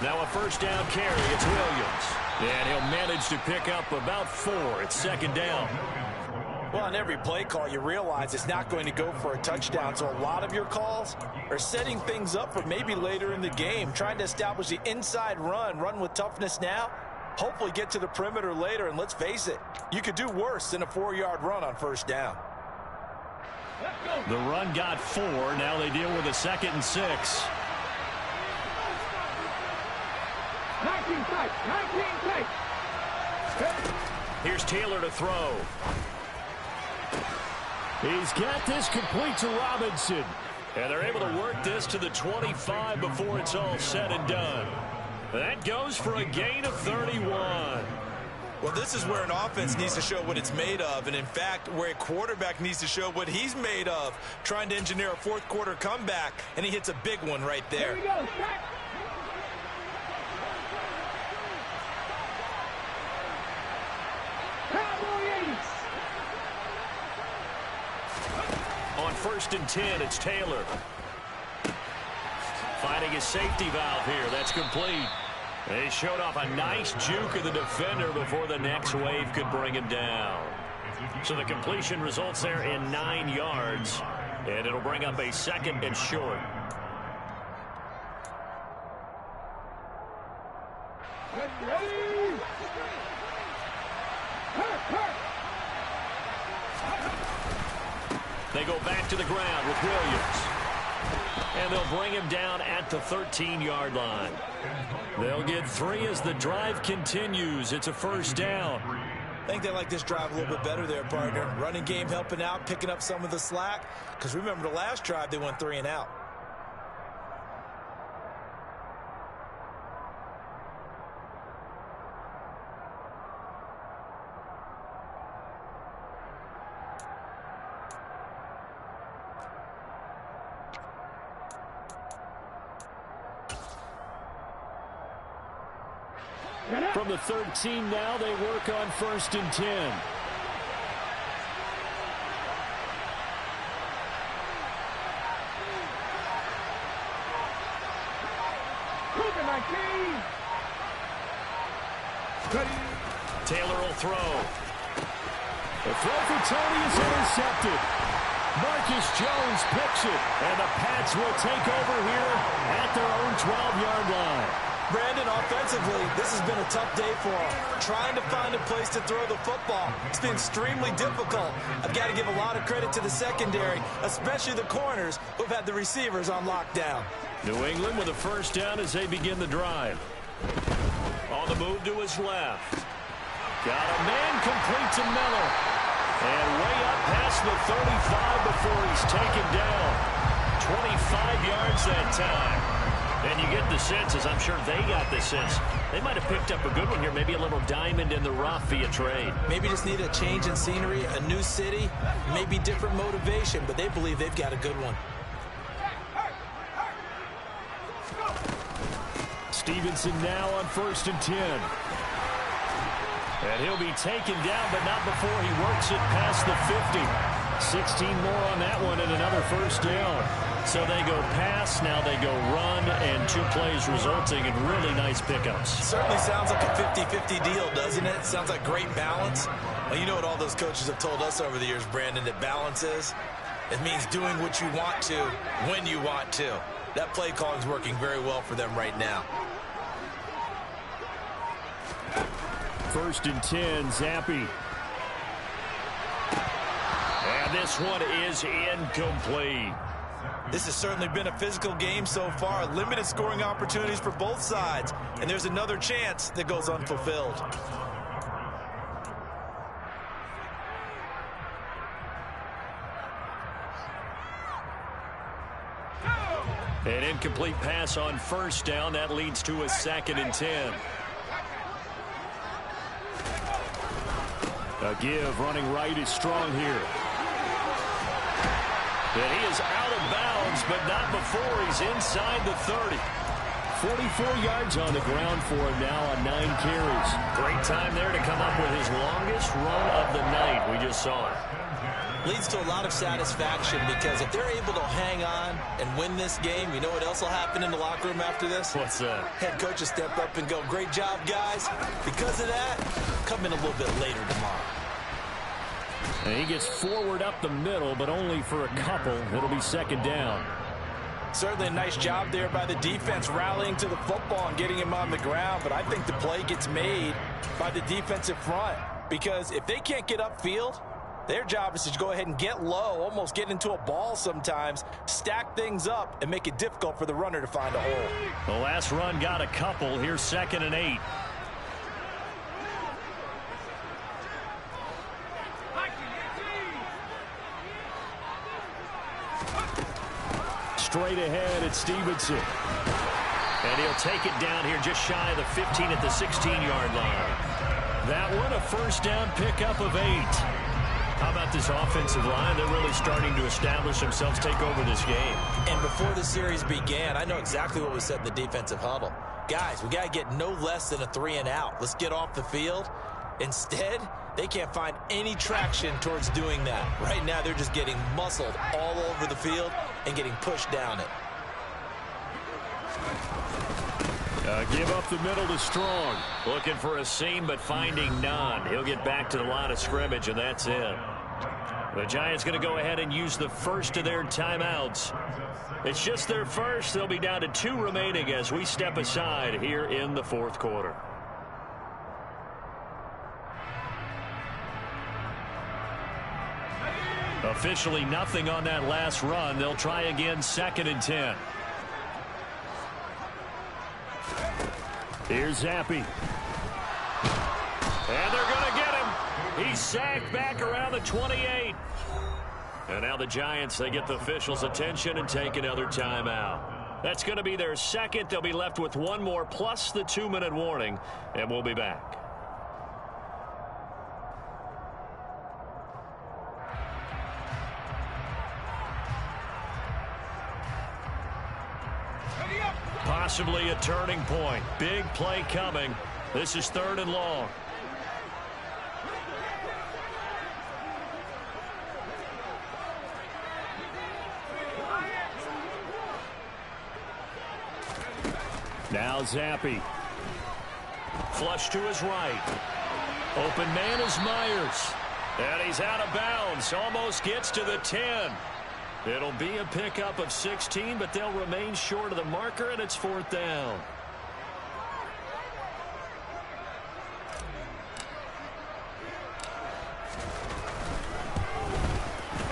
Now a first down carry. It's Williams. And he'll manage to pick up about 4. It's 2nd down. Well, on every play call, you realize it's not going to go for a touchdown. So a lot of your calls are setting things up for maybe later in the game, trying to establish the inside run with toughness now, hopefully get to the perimeter later. And let's face it, you could do worse than a 4-yard run on first down. The run got 4. Now they deal with a 2nd and 6. 19 tight. Here's Taylor to throw. He's got this complete to Robinson. And they're able to work this to the 25 before it's all said and done. That goes for a gain of 31. Well, this is where an offense needs to show what it's made of. And, in fact, where a quarterback needs to show what he's made of, trying to engineer a fourth-quarter comeback, and he hits a big one right there. Here we go. On 1st and 10, it's Taylor. Finding his safety valve here. That's complete. They showed off a nice juke of the defender before the next wave could bring him down. So the completion results there in 9 yards. And it'll bring up a 2nd and short. They go back to the ground with Williams. And they'll bring him down at the 13-yard line. They'll get 3 as the drive continues. It's a first down. I think they like this drive a little bit better there, partner. Running game helping out, picking up some of the slack. Because remember the last drive, they went 3 and out. From the 13 now, they work on 1st and 10. Taylor will throw. The throw for Tony is intercepted. Marcus Jones picks it, and the Pats will take over here at their own 12-yard line. Brandon, offensively, this has been a tough day for him. Trying to find a place to throw the football. It's been extremely difficult. I've got to give a lot of credit to the secondary, especially the corners who've had the receivers on lockdown. New England with a first down as they begin the drive. On the move to his left. Got a man complete to Miller. And way up past the 35 before he's taken down. 25 yards that time. And you get the sense, as I'm sure they got the sense, they might have picked up a good one here, maybe a little diamond in the rough via trade. Maybe just need a change in scenery, a new city, maybe different motivation, but they believe they've got a good one. Stevenson now on 1st and 10. And he'll be taken down, but not before he works it past the 50. 16 more on that one and another first down. So they go pass, now they go run, and 2 plays resulting in really nice pickups. Certainly sounds like a 50-50 deal, doesn't it? Sounds like great balance. Well, you know what all those coaches have told us over the years, Brandon, that balance is? It means doing what you want to, when you want to. That play calling is working very well for them right now. 1st and 10, Zappi. And this one is incomplete. This has certainly been a physical game so far. Limited scoring opportunities for both sides. And there's another chance that goes unfulfilled. An incomplete pass on first down. That leads to a 2nd and 10. A give running right is strong here. And he is out of bounds, but not before he's inside the 30. 44 yards on the ground for him now on 9 carries. Great time there to come up with his longest run of the night. We just saw it. Leads to a lot of satisfaction because if they're able to hang on and win this game, you know what else will happen in the locker room after this? What's that? Head coach will step up and go, great job, guys. Because of that, come in a little bit later tomorrow. And he gets forward up the middle, but only for a couple. It'll be second down. Certainly a nice job there by the defense rallying to the football and getting him on the ground, but I think the play gets made by the defensive front because if they can't get upfield, their job is to go ahead and get low, almost get into a ball sometimes, stack things up, and make it difficult for the runner to find a hole. The last run got a couple. Here's 2nd and 8. Straight ahead, it's Stevenson. And he'll take it down here just shy of the 15 at the 16-yard line. That one, a first down pickup of 8. How about this offensive line? They're really starting to establish themselves, take over this game. And before the series began, I know exactly what was said in the defensive huddle. Guys, we got to get no less than a 3-and-out. Let's get off the field. Instead, they can't find any traction towards doing that. Right now, they're just getting muscled all over the field and getting pushed down it. Give up the middle to Strong. Looking for a seam, but finding none. He'll get back to the line of scrimmage, and that's it. The Giants going to go ahead and use the first of their timeouts. It's just their first. They'll be down to 2 remaining as we step aside here in the 4th quarter. Officially nothing on that last run. They'll try again, 2nd and 10. Here's Zappi. And they're going to get him. He's sacked back around the 28. And now the Giants, they get the officials' attention and take another timeout. That's going to be their second. They'll be left with one more plus the 2-minute warning, and we'll be back. Possibly a turning point. Big play coming. This is 3rd and long. Now Zappi. Flush to his right. Open man is Myers. And he's out of bounds. Almost gets to the 10. It'll be a pickup of 16, but they'll remain short of the marker, and it's 4th down.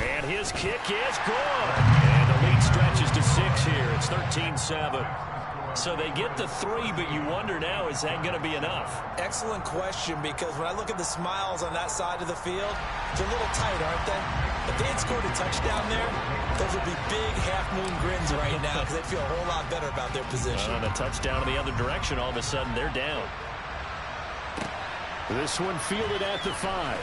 And his kick is good. And the lead stretches to 6 here. It's 13-7. So they get the 3, but you wonder now, is that going to be enough? Excellent question, because when I look at the smiles on that side of the field, they're a little tight, aren't they? If they had scored a touchdown there, those would be big half-moon grins right now because they'd feel a whole lot better about their position. On a touchdown in the other direction, all of a sudden they're down. This one fielded at the 5.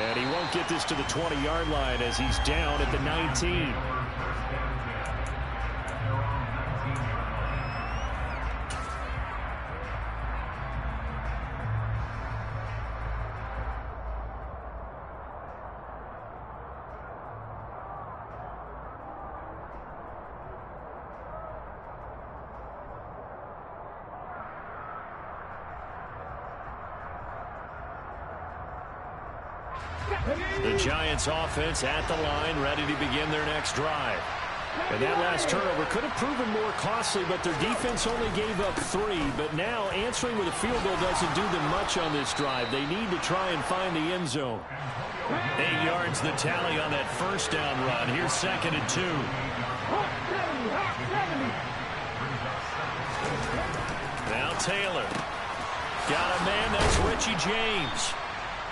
And he won't get this to the 20-yard line as he's down at the 19. The Giants offense at the line, ready to begin their next drive. And that last turnover could have proven more costly, but their defense only gave up 3. But now answering with a field goal doesn't do them much on this drive. They need to try and find the end zone. 8 yards the tally on that first down run. Here's 2nd and 2. Now Taylor. Got a man, that's Richie James.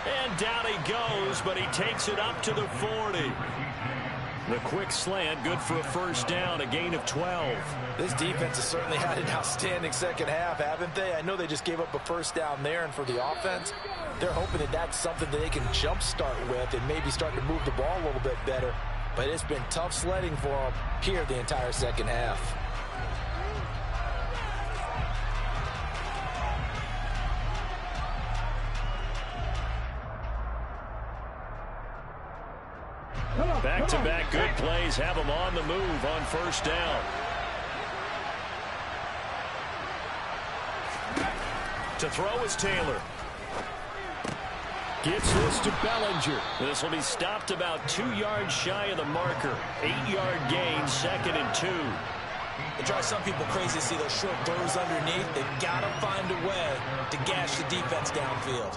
And down he goes, but he takes it up to the 40. The quick slant, good for a first down, a gain of 12. This defense has certainly had an outstanding second half, haven't they? I know they just gave up a first down there, and for the offense, they're hoping that that's something that they can jumpstart with and maybe start to move the ball a little bit better. But it's been tough sledding for them here the entire second half. Back-to-back good plays have them on the move on first down. To throw is Taylor. Gets this to Bellinger. This will be stopped about 2 yards shy of the marker. 8-yard gain, 2nd and 2. It drives some people crazy to see those short throws underneath. They've got to find a way to gash the defense downfield.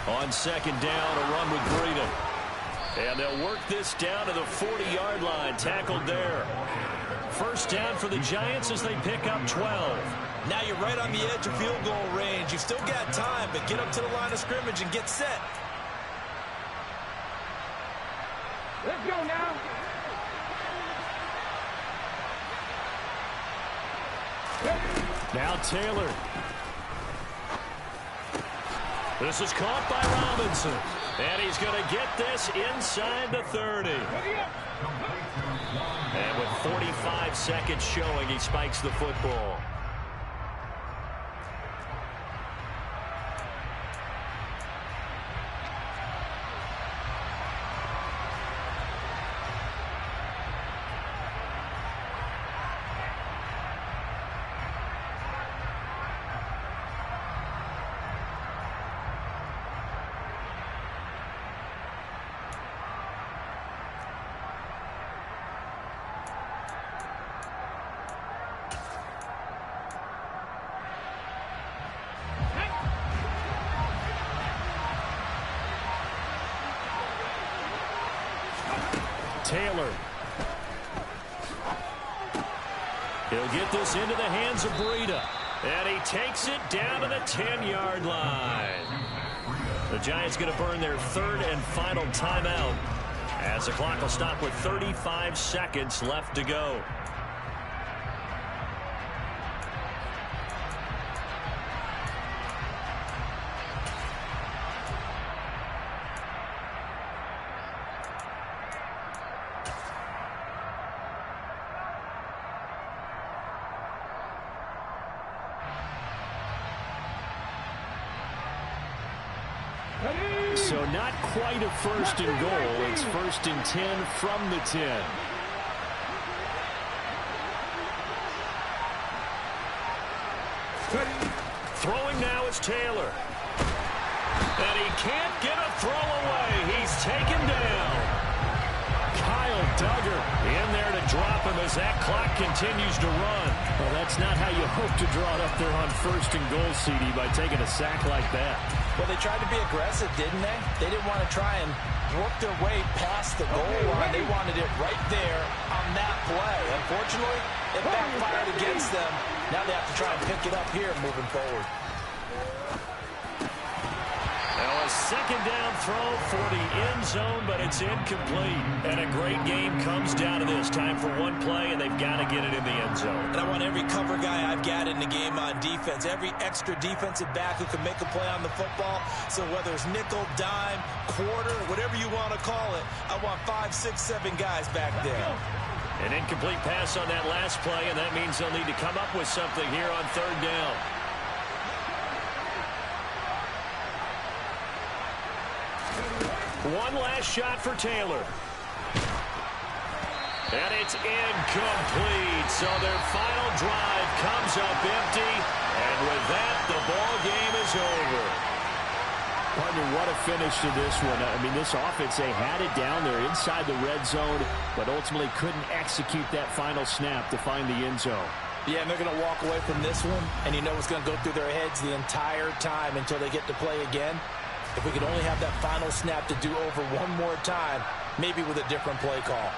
On 2nd down, a run with Breida. And they'll work this down to the 40-yard line. Tackled there. 1st down for the Giants as they pick up 12. Now you're right on the edge of field goal range. You've still got time, but get up to the line of scrimmage and get set. Let's go now. Now Taylor. This is caught by Robinson. And he's going to get this inside the 30. And with 45 seconds showing, he spikes the football. Taylor. He'll get this into the hands of Breida. And he takes it down to the 10-yard line. The Giants going to burn their 3rd and final timeout as the clock will stop with 35 seconds left to go. So not quite a 1st and goal. It's 1st and 10 from the 10. Throwing now is Taylor. And he can't get a throw away. He's taken down. Kyle Duggar in there to drop him as that clock continues to run. Well, that's not how you hope to draw it up there on 1st and goal, CD, by taking a sack like that. Well, they tried to be aggressive, didn't they? They didn't want to try and work their way past the goal line. They wanted it right there on that play. Unfortunately, it backfired against them. Now they have to try and pick it up here moving forward. Now a 2nd down throw for the end zone, but it's incomplete. And a great game comes down to this. Time for one play, and they've got to get it in the end zone. And I want every cover guy I've got in the game on defense, every extra defensive back who can make a play on the football. So whether it's nickel, dime, quarter, whatever you want to call it, I want 5, 6, 7 guys back there. An incomplete pass on that last play, and that means they'll need to come up with something here on 3rd down. One last shot for Taylor. And it's incomplete. So their final drive comes up empty. And with that, the ball game is over. Partner, what a finish to this one. I mean, this offense, they had it down there inside the red zone, but ultimately couldn't execute that final snap to find the end zone. Yeah, and they're going to walk away from this one, and you know what's going to go through their heads the entire time until they get to play again. If we could only have that final snap to do over one more time, maybe with a different play call.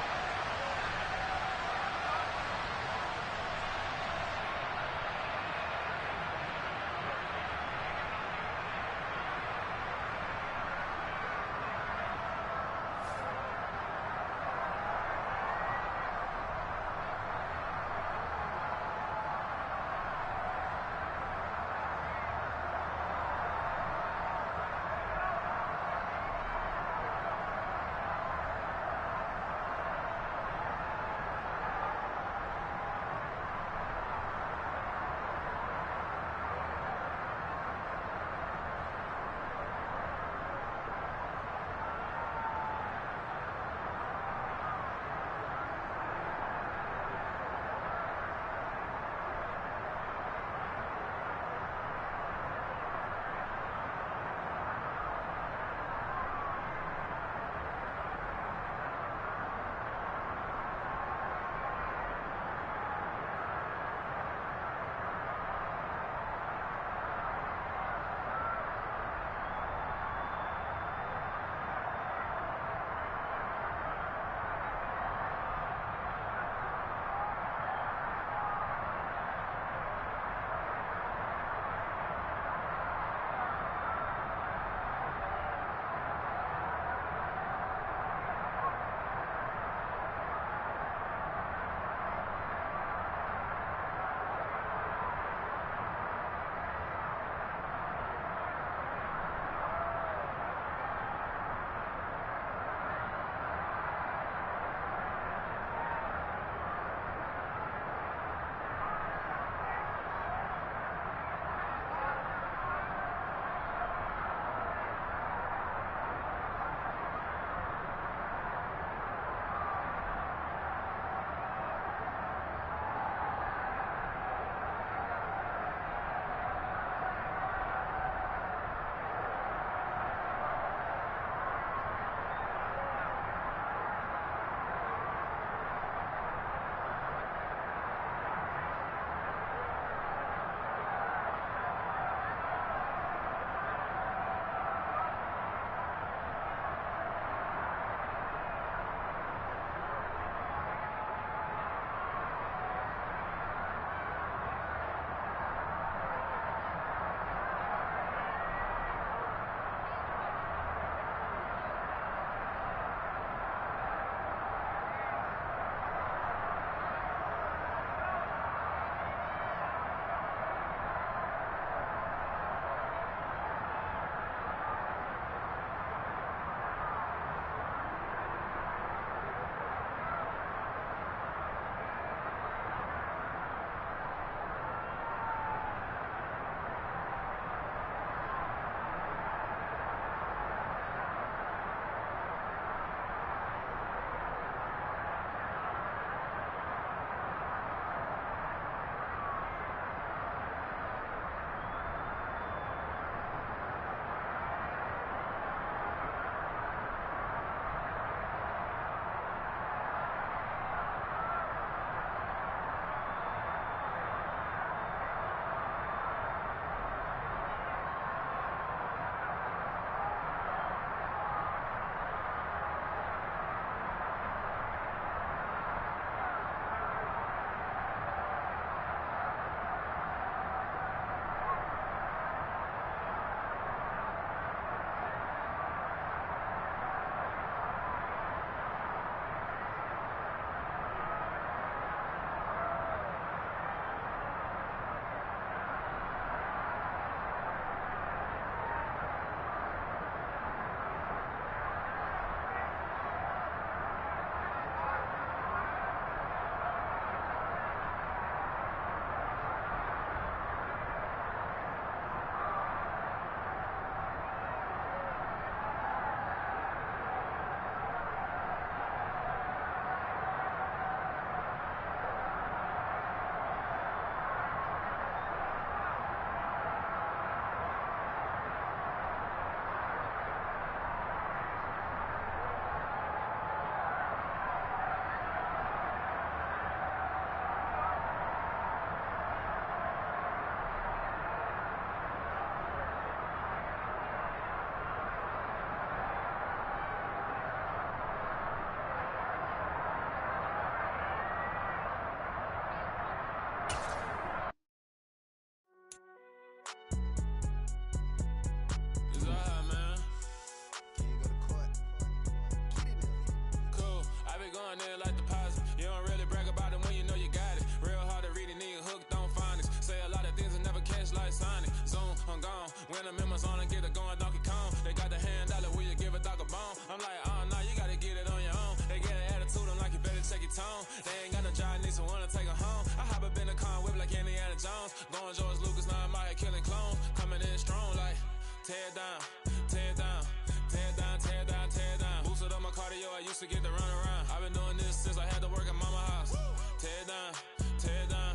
be going in like deposit. You don't really brag about it when you know you got it. Real hard to read, a nigga hooked on phonics. Say a lot of things and never catch like Sonic. Zoom, I'm gone. When I'm in my zone and get it going Donkey Kong. They got the $100, will you give a dog a bone? I'm like, oh no, you gotta get it on your own. They get an attitude, I'm like, you better check your tone. They ain't got no job, need someone to take her home. I hop up in the car and whip like Indiana Jones. Going George Lucas, now I'm out here killing clones. Coming in strong like, tear down, tear down, tear down, tear down, tear down. Boosted up my cardio, I used to get to run around. I've been doing this since I had to work at mama house. Tear down, tear down,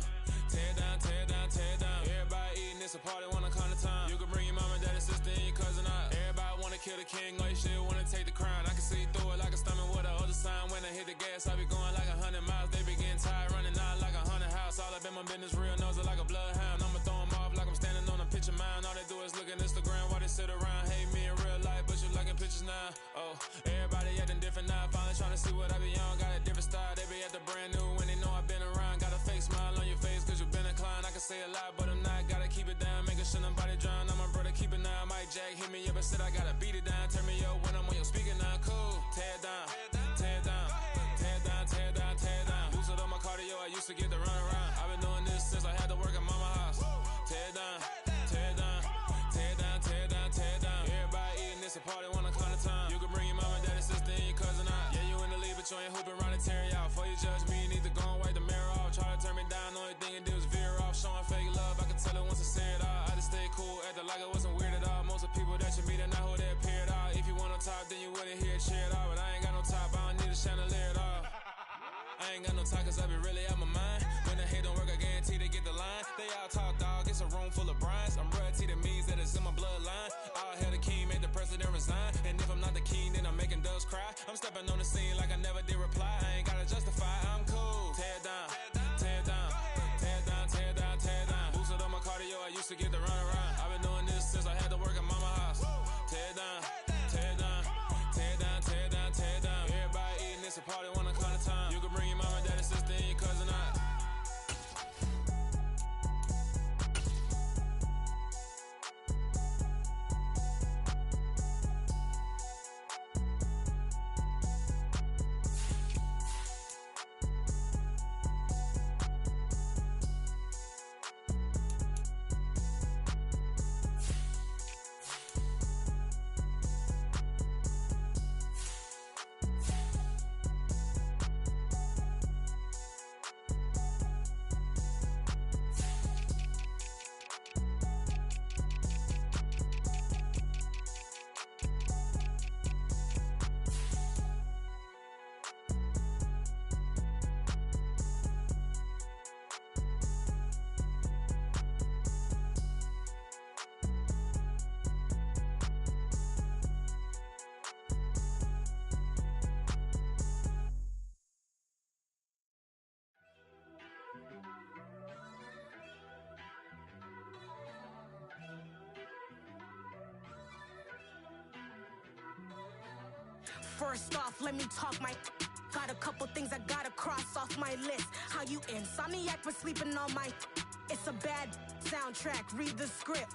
tear down, tear down, tear down. Everybody eating, it's a party when I come to time. You can bring your mama, daddy, sister, and your cousin out. Everybody wanna kill the king, or you shit wanna take the crown. I can see through it like a stomach with a other sign. When I hit the gas, I be going like 100 miles. They be getting tired, running out like a 100 house. All up in my business, real nose it like a bloodhound. I'ma throw 'em off like I'm standing on a picture mound. All they do is look at Instagram while they sit around. Hate me in real life, but you liking pictures now. Oh, everybody acting different now. Finally trying to see what I be on. Got a different style, they be at the brand new when they know I've been around. Got a fake smile on your face cause you been inclined. I can say a lot, but I'm not. Gotta keep it down, making sure nobody drown. I'm my brother, keep it now. Mike Jack hit me up and said I gotta beat it down. Turn me up when I'm on your speaker now. Cool, tear down, tear down, tear down, tear down, tear down. Boosted up my cardio, I used to get to run around. I've been doing this since I had to work at mama house. Tear down, tear down, tear down, tear down, tear down. Everybody eating, it's a party when I come to time. You can bring your mama, daddy, sister, and your cousin out. Yeah, you in the lead, but you ain't hooping around and tear you out. Before you judge me, you need to go and wipe the mirror off. Try to turn me down, only thing it did was veer off. Showing fake love, I can tell it once I say it all. I just stay cool, acting like it wasn't weird at all. Most of the people that you meet are not who they appear at all. If you want on top, then you wouldn't hear it cheer at all. But I ain't got no top, I don't need a chandelier at all. I ain't got no time cause I be really out my mind. When the hate don't work, I guarantee they get the line. They all talk dog, it's a room full of brines. I'm royalty, that means that it's in my bloodline. All hail the king, made the president resign. And if I'm not the king, then I'm making doves cry. I'm stepping on the scene like I never did reply. I ain't gotta justify, I'm cool. Tear down, tear down, tear down, tear down, tear down. Boosted up my cardio, I used to get to run around. I've been doing this since I had to work at mama house. Tear down, tear down, tear down, tear down, tear down. Everybody eating, it's a party when I come to time. You can bring your mama, daddy, sister, and your cousin out. First off, let me talk my. Got a couple things I gotta cross off my list. How you insomniac for sleeping on my. It's a bad soundtrack, read the script.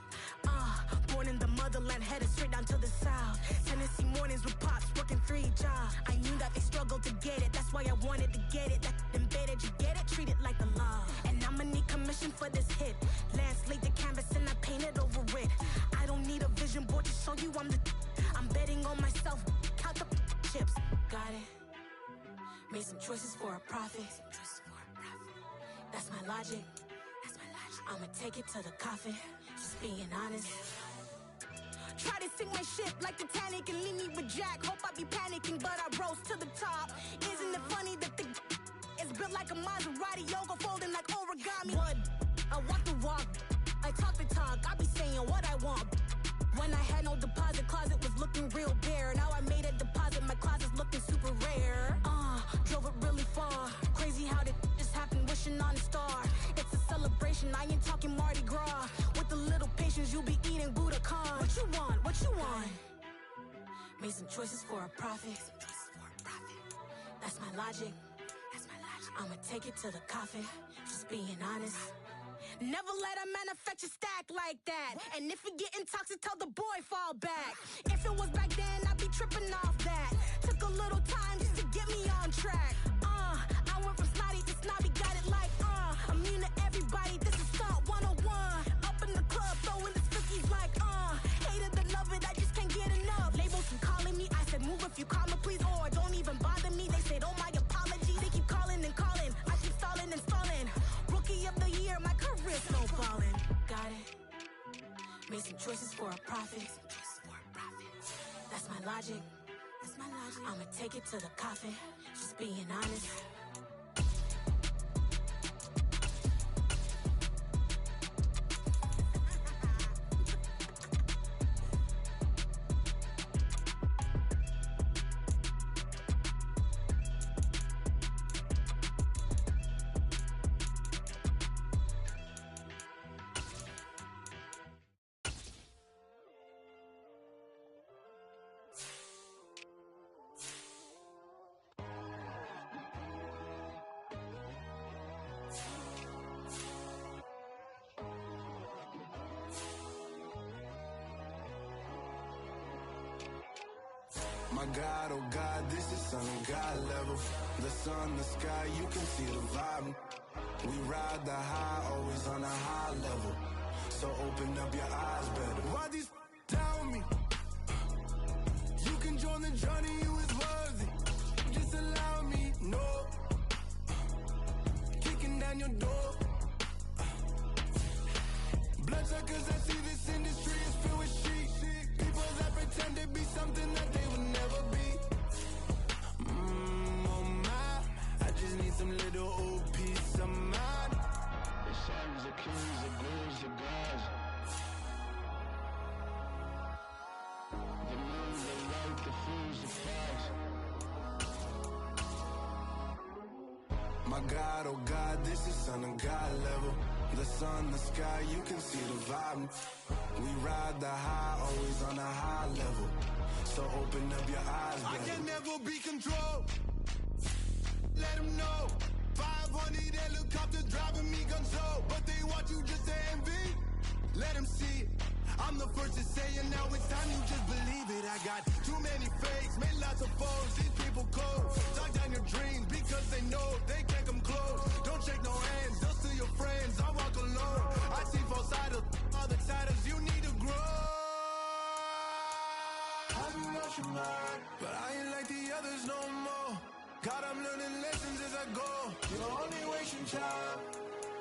Born in the motherland, headed straight down to the south. Tennessee mornings with pops, working 3 jobs. I knew that they struggled to get it, that's why I wanted to get it. That embedded, you get it, treat it like a law. And I'ma need commission for this hit. Lance laid the canvas and I painted over it. I don't need a vision board to show you I'm the. I'm betting on myself, count the chips. Got it. Made some choices for a profit. That's my logic. I'ma take it to the coffin. Just being honest. Try to sink my ship like Titanic and leave me with Jack. Hope I be panicking, but I rose to the top. Isn't it funny that the is built like a Maserati, yoga folding like origami? What? I walk the walk, I talk the talk. I be saying what I want. When I had no deposit, closet was looking real bare. Now I made a deposit, my closet's looking super rare. Drove it really far. Crazy how did just happen, wishing on a star. It's a celebration, I ain't talking Mardi Gras. With a little patience, you'll be eating Budokan. What you want? What you want? Made some choices for a profit. That's my logic. I'ma take it to the coffin. Just being honest. Never let a manufacture stack like that. And if it getting toxic, tell the boy fall back. If it was back then, I'd be tripping off that. Took a little time just to get got me on track. I went from snotty to snobby, got it like, immune to everybody, this is stunt 101. Up in the club, throwing the cookies like, hate it or love it, I just can't get enough. Labels keep calling me, I said move if you call me please, or don't even bother me. They said, oh my apology, they keep calling and calling, I keep stalling and stalling. Rookie of the year, my career snowballing. Got it, made some choices for a profit. That's my logic. I'ma take it to the coffin, just being honest. My God, oh God, this is Son of God level. The sun, the sky, you can see the vibe. We ride the high, always on a high level. So open up your eyes better. Why these tell me? You can join the journey, you is worthy. Just allow me, no. Kicking down your door. Bloodsuckers, I see this industry is filled with shit. People that pretend to be something that they would never be. Oh my, I just need some little old peace of mind. The sons, the kings, the gurus, the gods. The moon, the light, the fools, the flags. My God, oh God, this is Son of God level. The sun, the sky, you can see the vibe. We ride the high, always on a high level. So open up your eyes, baby. I can never be controlled. Let them know. 500 helicopters driving me gonzo. But they want you just to envy. Let them see it. I'm the first to say it, now it's time you just believe it. I got too many fakes, made lots of foes. These people cold. Talk down your dreams because they know they can't come close. Don't shake no hands, they'll steal your friends. I walk alone. I see false idols, other titles, you need to grow. I've been watching mine, but I ain't like the others no more. God, I'm learning lessons as I go. You're only wasting time.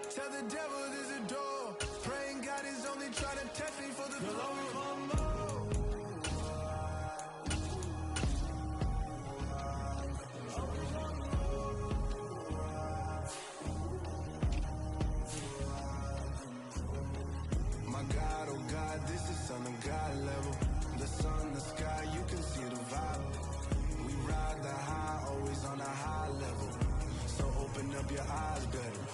Tell the devil there's a door. Praying God is only trying to test me for the glory of more. My God, oh God, this is Son of God level. The sun, the sky, you can see the vibe. We ride the high, always on a high level. So open up your eyes better.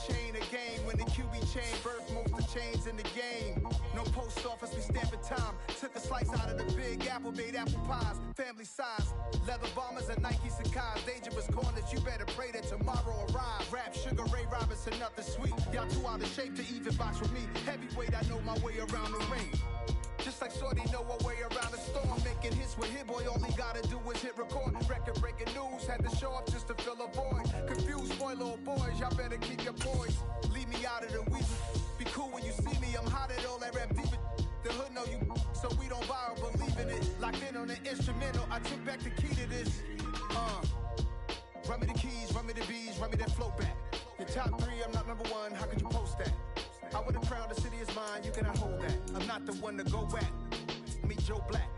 chain a game. When the QB chain birth most of chains in the game. No post office, we stamping time. Took a slice out of the big apple, made apple pies. Family size, leather bombers and Nike Sacai's. Dangerous corners, you better pray that tomorrow arrives. Rap, Sugar Ray Robinson, nothing sweet. Y'all too out of shape to even box with me. Heavyweight, I know my way around the ring. Just like Shorty know her way around the storm. Making hits with Hit Boy, all he gotta do is hit record. Record breaking news, had to show up just to fill a void. Confused boy, little boys, y'all better keep your poise. Leave me out of the weasel. Be cool when you see me, I'm hot at all that rap deep. The hood know you, so we don't buy or believe in it. Locked in on the instrumental, I took back the key to this. Run me the keys, run me the bees, run me that flow back. Your top 3, I'm not number 1, how could you post that? I would've crowned the city is mine, you cannot hold that. I'm not the one to go back. Meet Joe Black.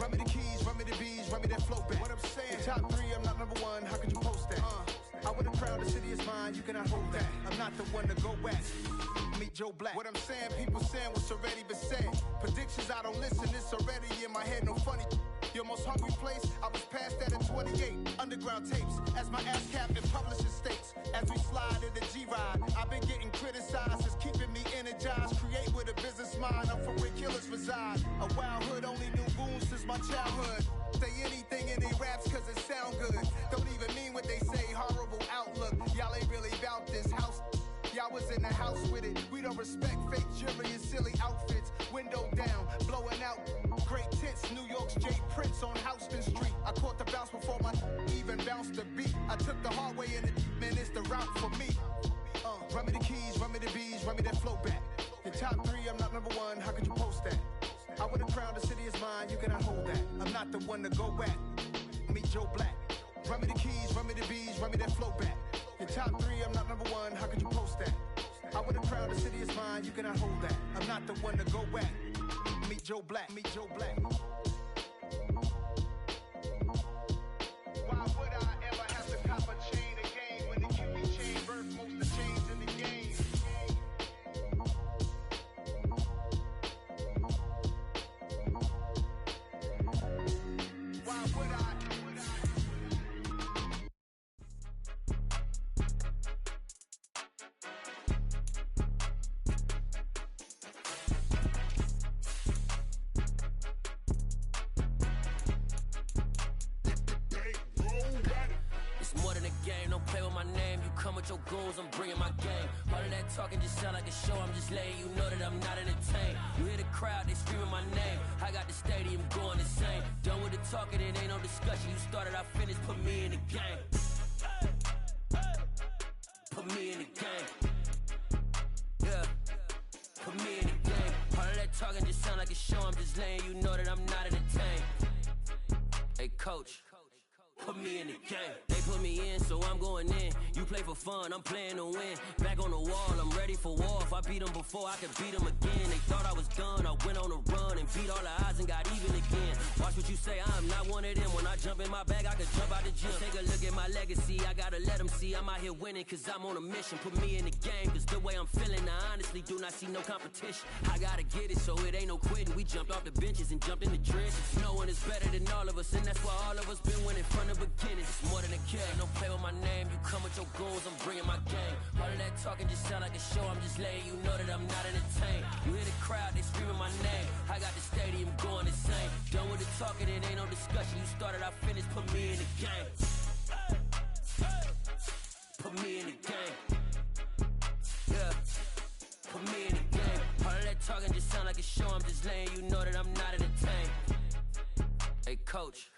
Run me the keys, run me the bees, run me that flow back. What I'm saying, your top 3, I'm not number 1, how could you post that? I would've crowned the city is mine, you cannot hold that. I'm not the one to go back. Meet Joe Black. What I'm saying, people saying what's already been said. Predictions, I don't listen, it's already in my head, no funny. Your most hungry place, I was past that at 28. Underground tapes, as my ass cap in publishing states. As we slide in the G-Ride, I've been getting criticized, it's keeping me energized. Create with a business mind, I'm from where killers reside. A wild hood, only knew goons since my childhood. Say anything in they raps cause it sound good. Don't even mean what they say, horrible outlook. Y'all ain't really about this house. Y'all was in the house with it. We don't respect fake jewelry and silly outfits. Window down, blowing out. Great tits, New York's J. Prince on Houston Street. I caught the bounce before my even bounced the beat. I took the hard way in it, man, it's the route for me. Run me the keys, run me the bees, run me that flow back. Your top 3, I'm not number 1, how could you post that? I would've crowned the city is mine, you cannot hold that. I'm not the one to go back. Meet Joe Black. Run me the keys, run me the bees, run me that flow back. Your top 3, I'm not number 1, how could you post that? I would've crowned the city is mine, you cannot hold that. I'm not the one to go back. Meet Joe Black, meet Joe Black. Why would I ever have to cop a chain again when the QB chain birth most of the chains in the game? Why would I? Your goons, I'm bringing my game. All of that talking just sound like a show. I'm just letting you know that I'm not entertained. You hear the crowd, they screaming my name. I got the stadium going insane. Done with the talking, it ain't no discussion. You started, I finished. Put me in the game. Put me in the game. Yeah. Put me in the game. All of that talking just sound like a show. I'm just letting you know that I'm not entertained. Hey, coach. Put me in the game. They put me in, so I'm going in. You play for fun, I'm playing to win. Back on the wall, I'm ready for war. If I beat them before, I could beat them again. They thought I was done, I went on a run and beat all the odds and got even again. Watch what you say, I'm not one of them. When I jump in my bag, I could jump out the gym. Take a look at my legacy, I gotta let them see I'm out here winning, cause I'm on a mission. Put me in the game, cause the way I'm feeling, I honestly do not see no competition. I gotta get it, so it ain't no quitting. We jumped off the benches and jumped in the trenches. No one is better than all of us, and that's why all of us been winning from the beginning. It's more than a kid, don't play with my name. You come with your goons, I'm bringing my game. All of that talking just sound like a show. I'm just letting you know that I'm not entertained. You hear the crowd, they screaming my name. I got the stadium going insane. Done with the talking, it ain't no discussion. You started, I finished. Put me in the game. Put me in the game. Yeah. Put me in the game. All of that talking just sound like a show. I'm just letting you know that I'm not entertained. Hey, coach.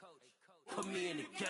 Put me in the game.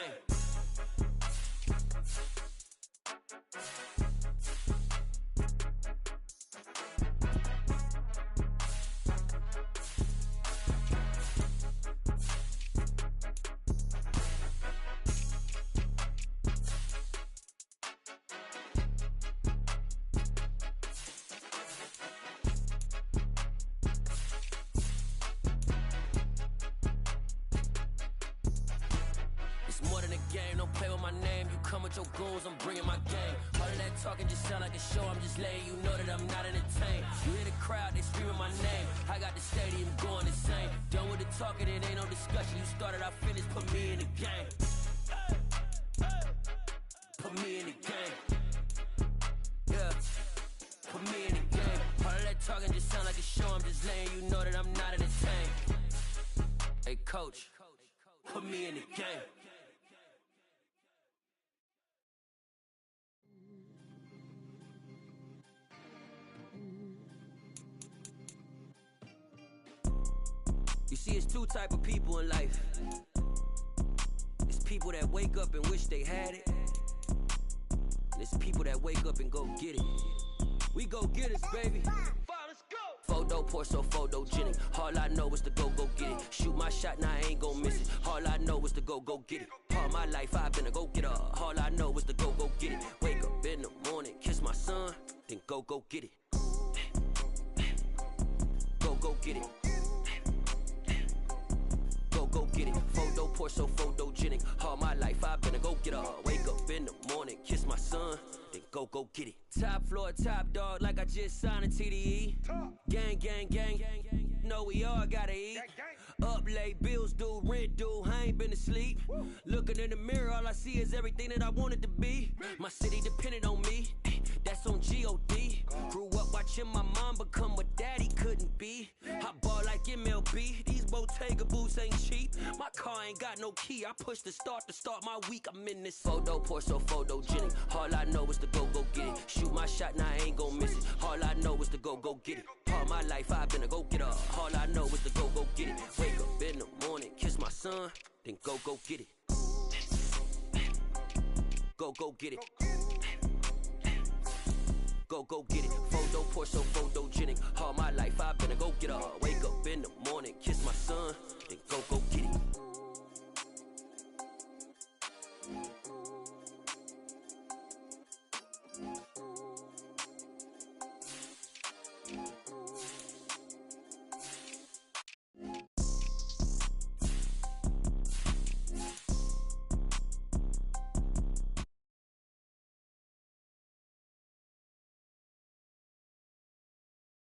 Your goals, I'm bringing my game. All of that talking just sound like a show. I'm just letting you know that I'm not entertained. You hear the crowd, they screaming my name. I got the stadium going insane. Done with the talking, it ain't no discussion. You started, I finished. Put me in the game. Put me in the game. Yeah. this lane, you know that I'm not in the tank. Hey, coach, put me in the game. You see, it's two type of people in life. It's people that wake up and wish they had it. And it's people that wake up and go get it. We go get it, baby. Let's go. Photo pour so photogenic. All I know is to go get it. Shoot my shot, now I ain't gon' miss it. All I know is to go get it. All my life I've been a go-getter. All I know is to go get it. Wake up in the morning, kiss my son, then go get it. Go get it. Go get it. Photo pour so photogenic. All my life I've been a go-getter. Wake up in the morning, kiss my son, then go get it. Top floor, top dog, like I just signed a TDE. Gang. Know we all gotta eat. Up late, bills due, rent due, I ain't been asleep. Looking in the mirror, all I see is everything that I wanted to be. My city depended on me, that's on G.O.D. Grew up watching my mom become what daddy couldn't be. I ball like MLB, these Bottega boots ain't cheap. My car ain't got no key, I push the start to start my week. I'm in this photo pour so photogenic. All I know is to go get it. Shoot my shot, now I ain't gon' miss it. All I know is to go get it. All my life I've been a go-getter. All I know is to go get it. Wake up in the morning, kiss my son, then go get it. Go get it. Go get it. Photo pour so photogenic. All my life I've been a go-getter. Wake up in the morning, kiss my son, then go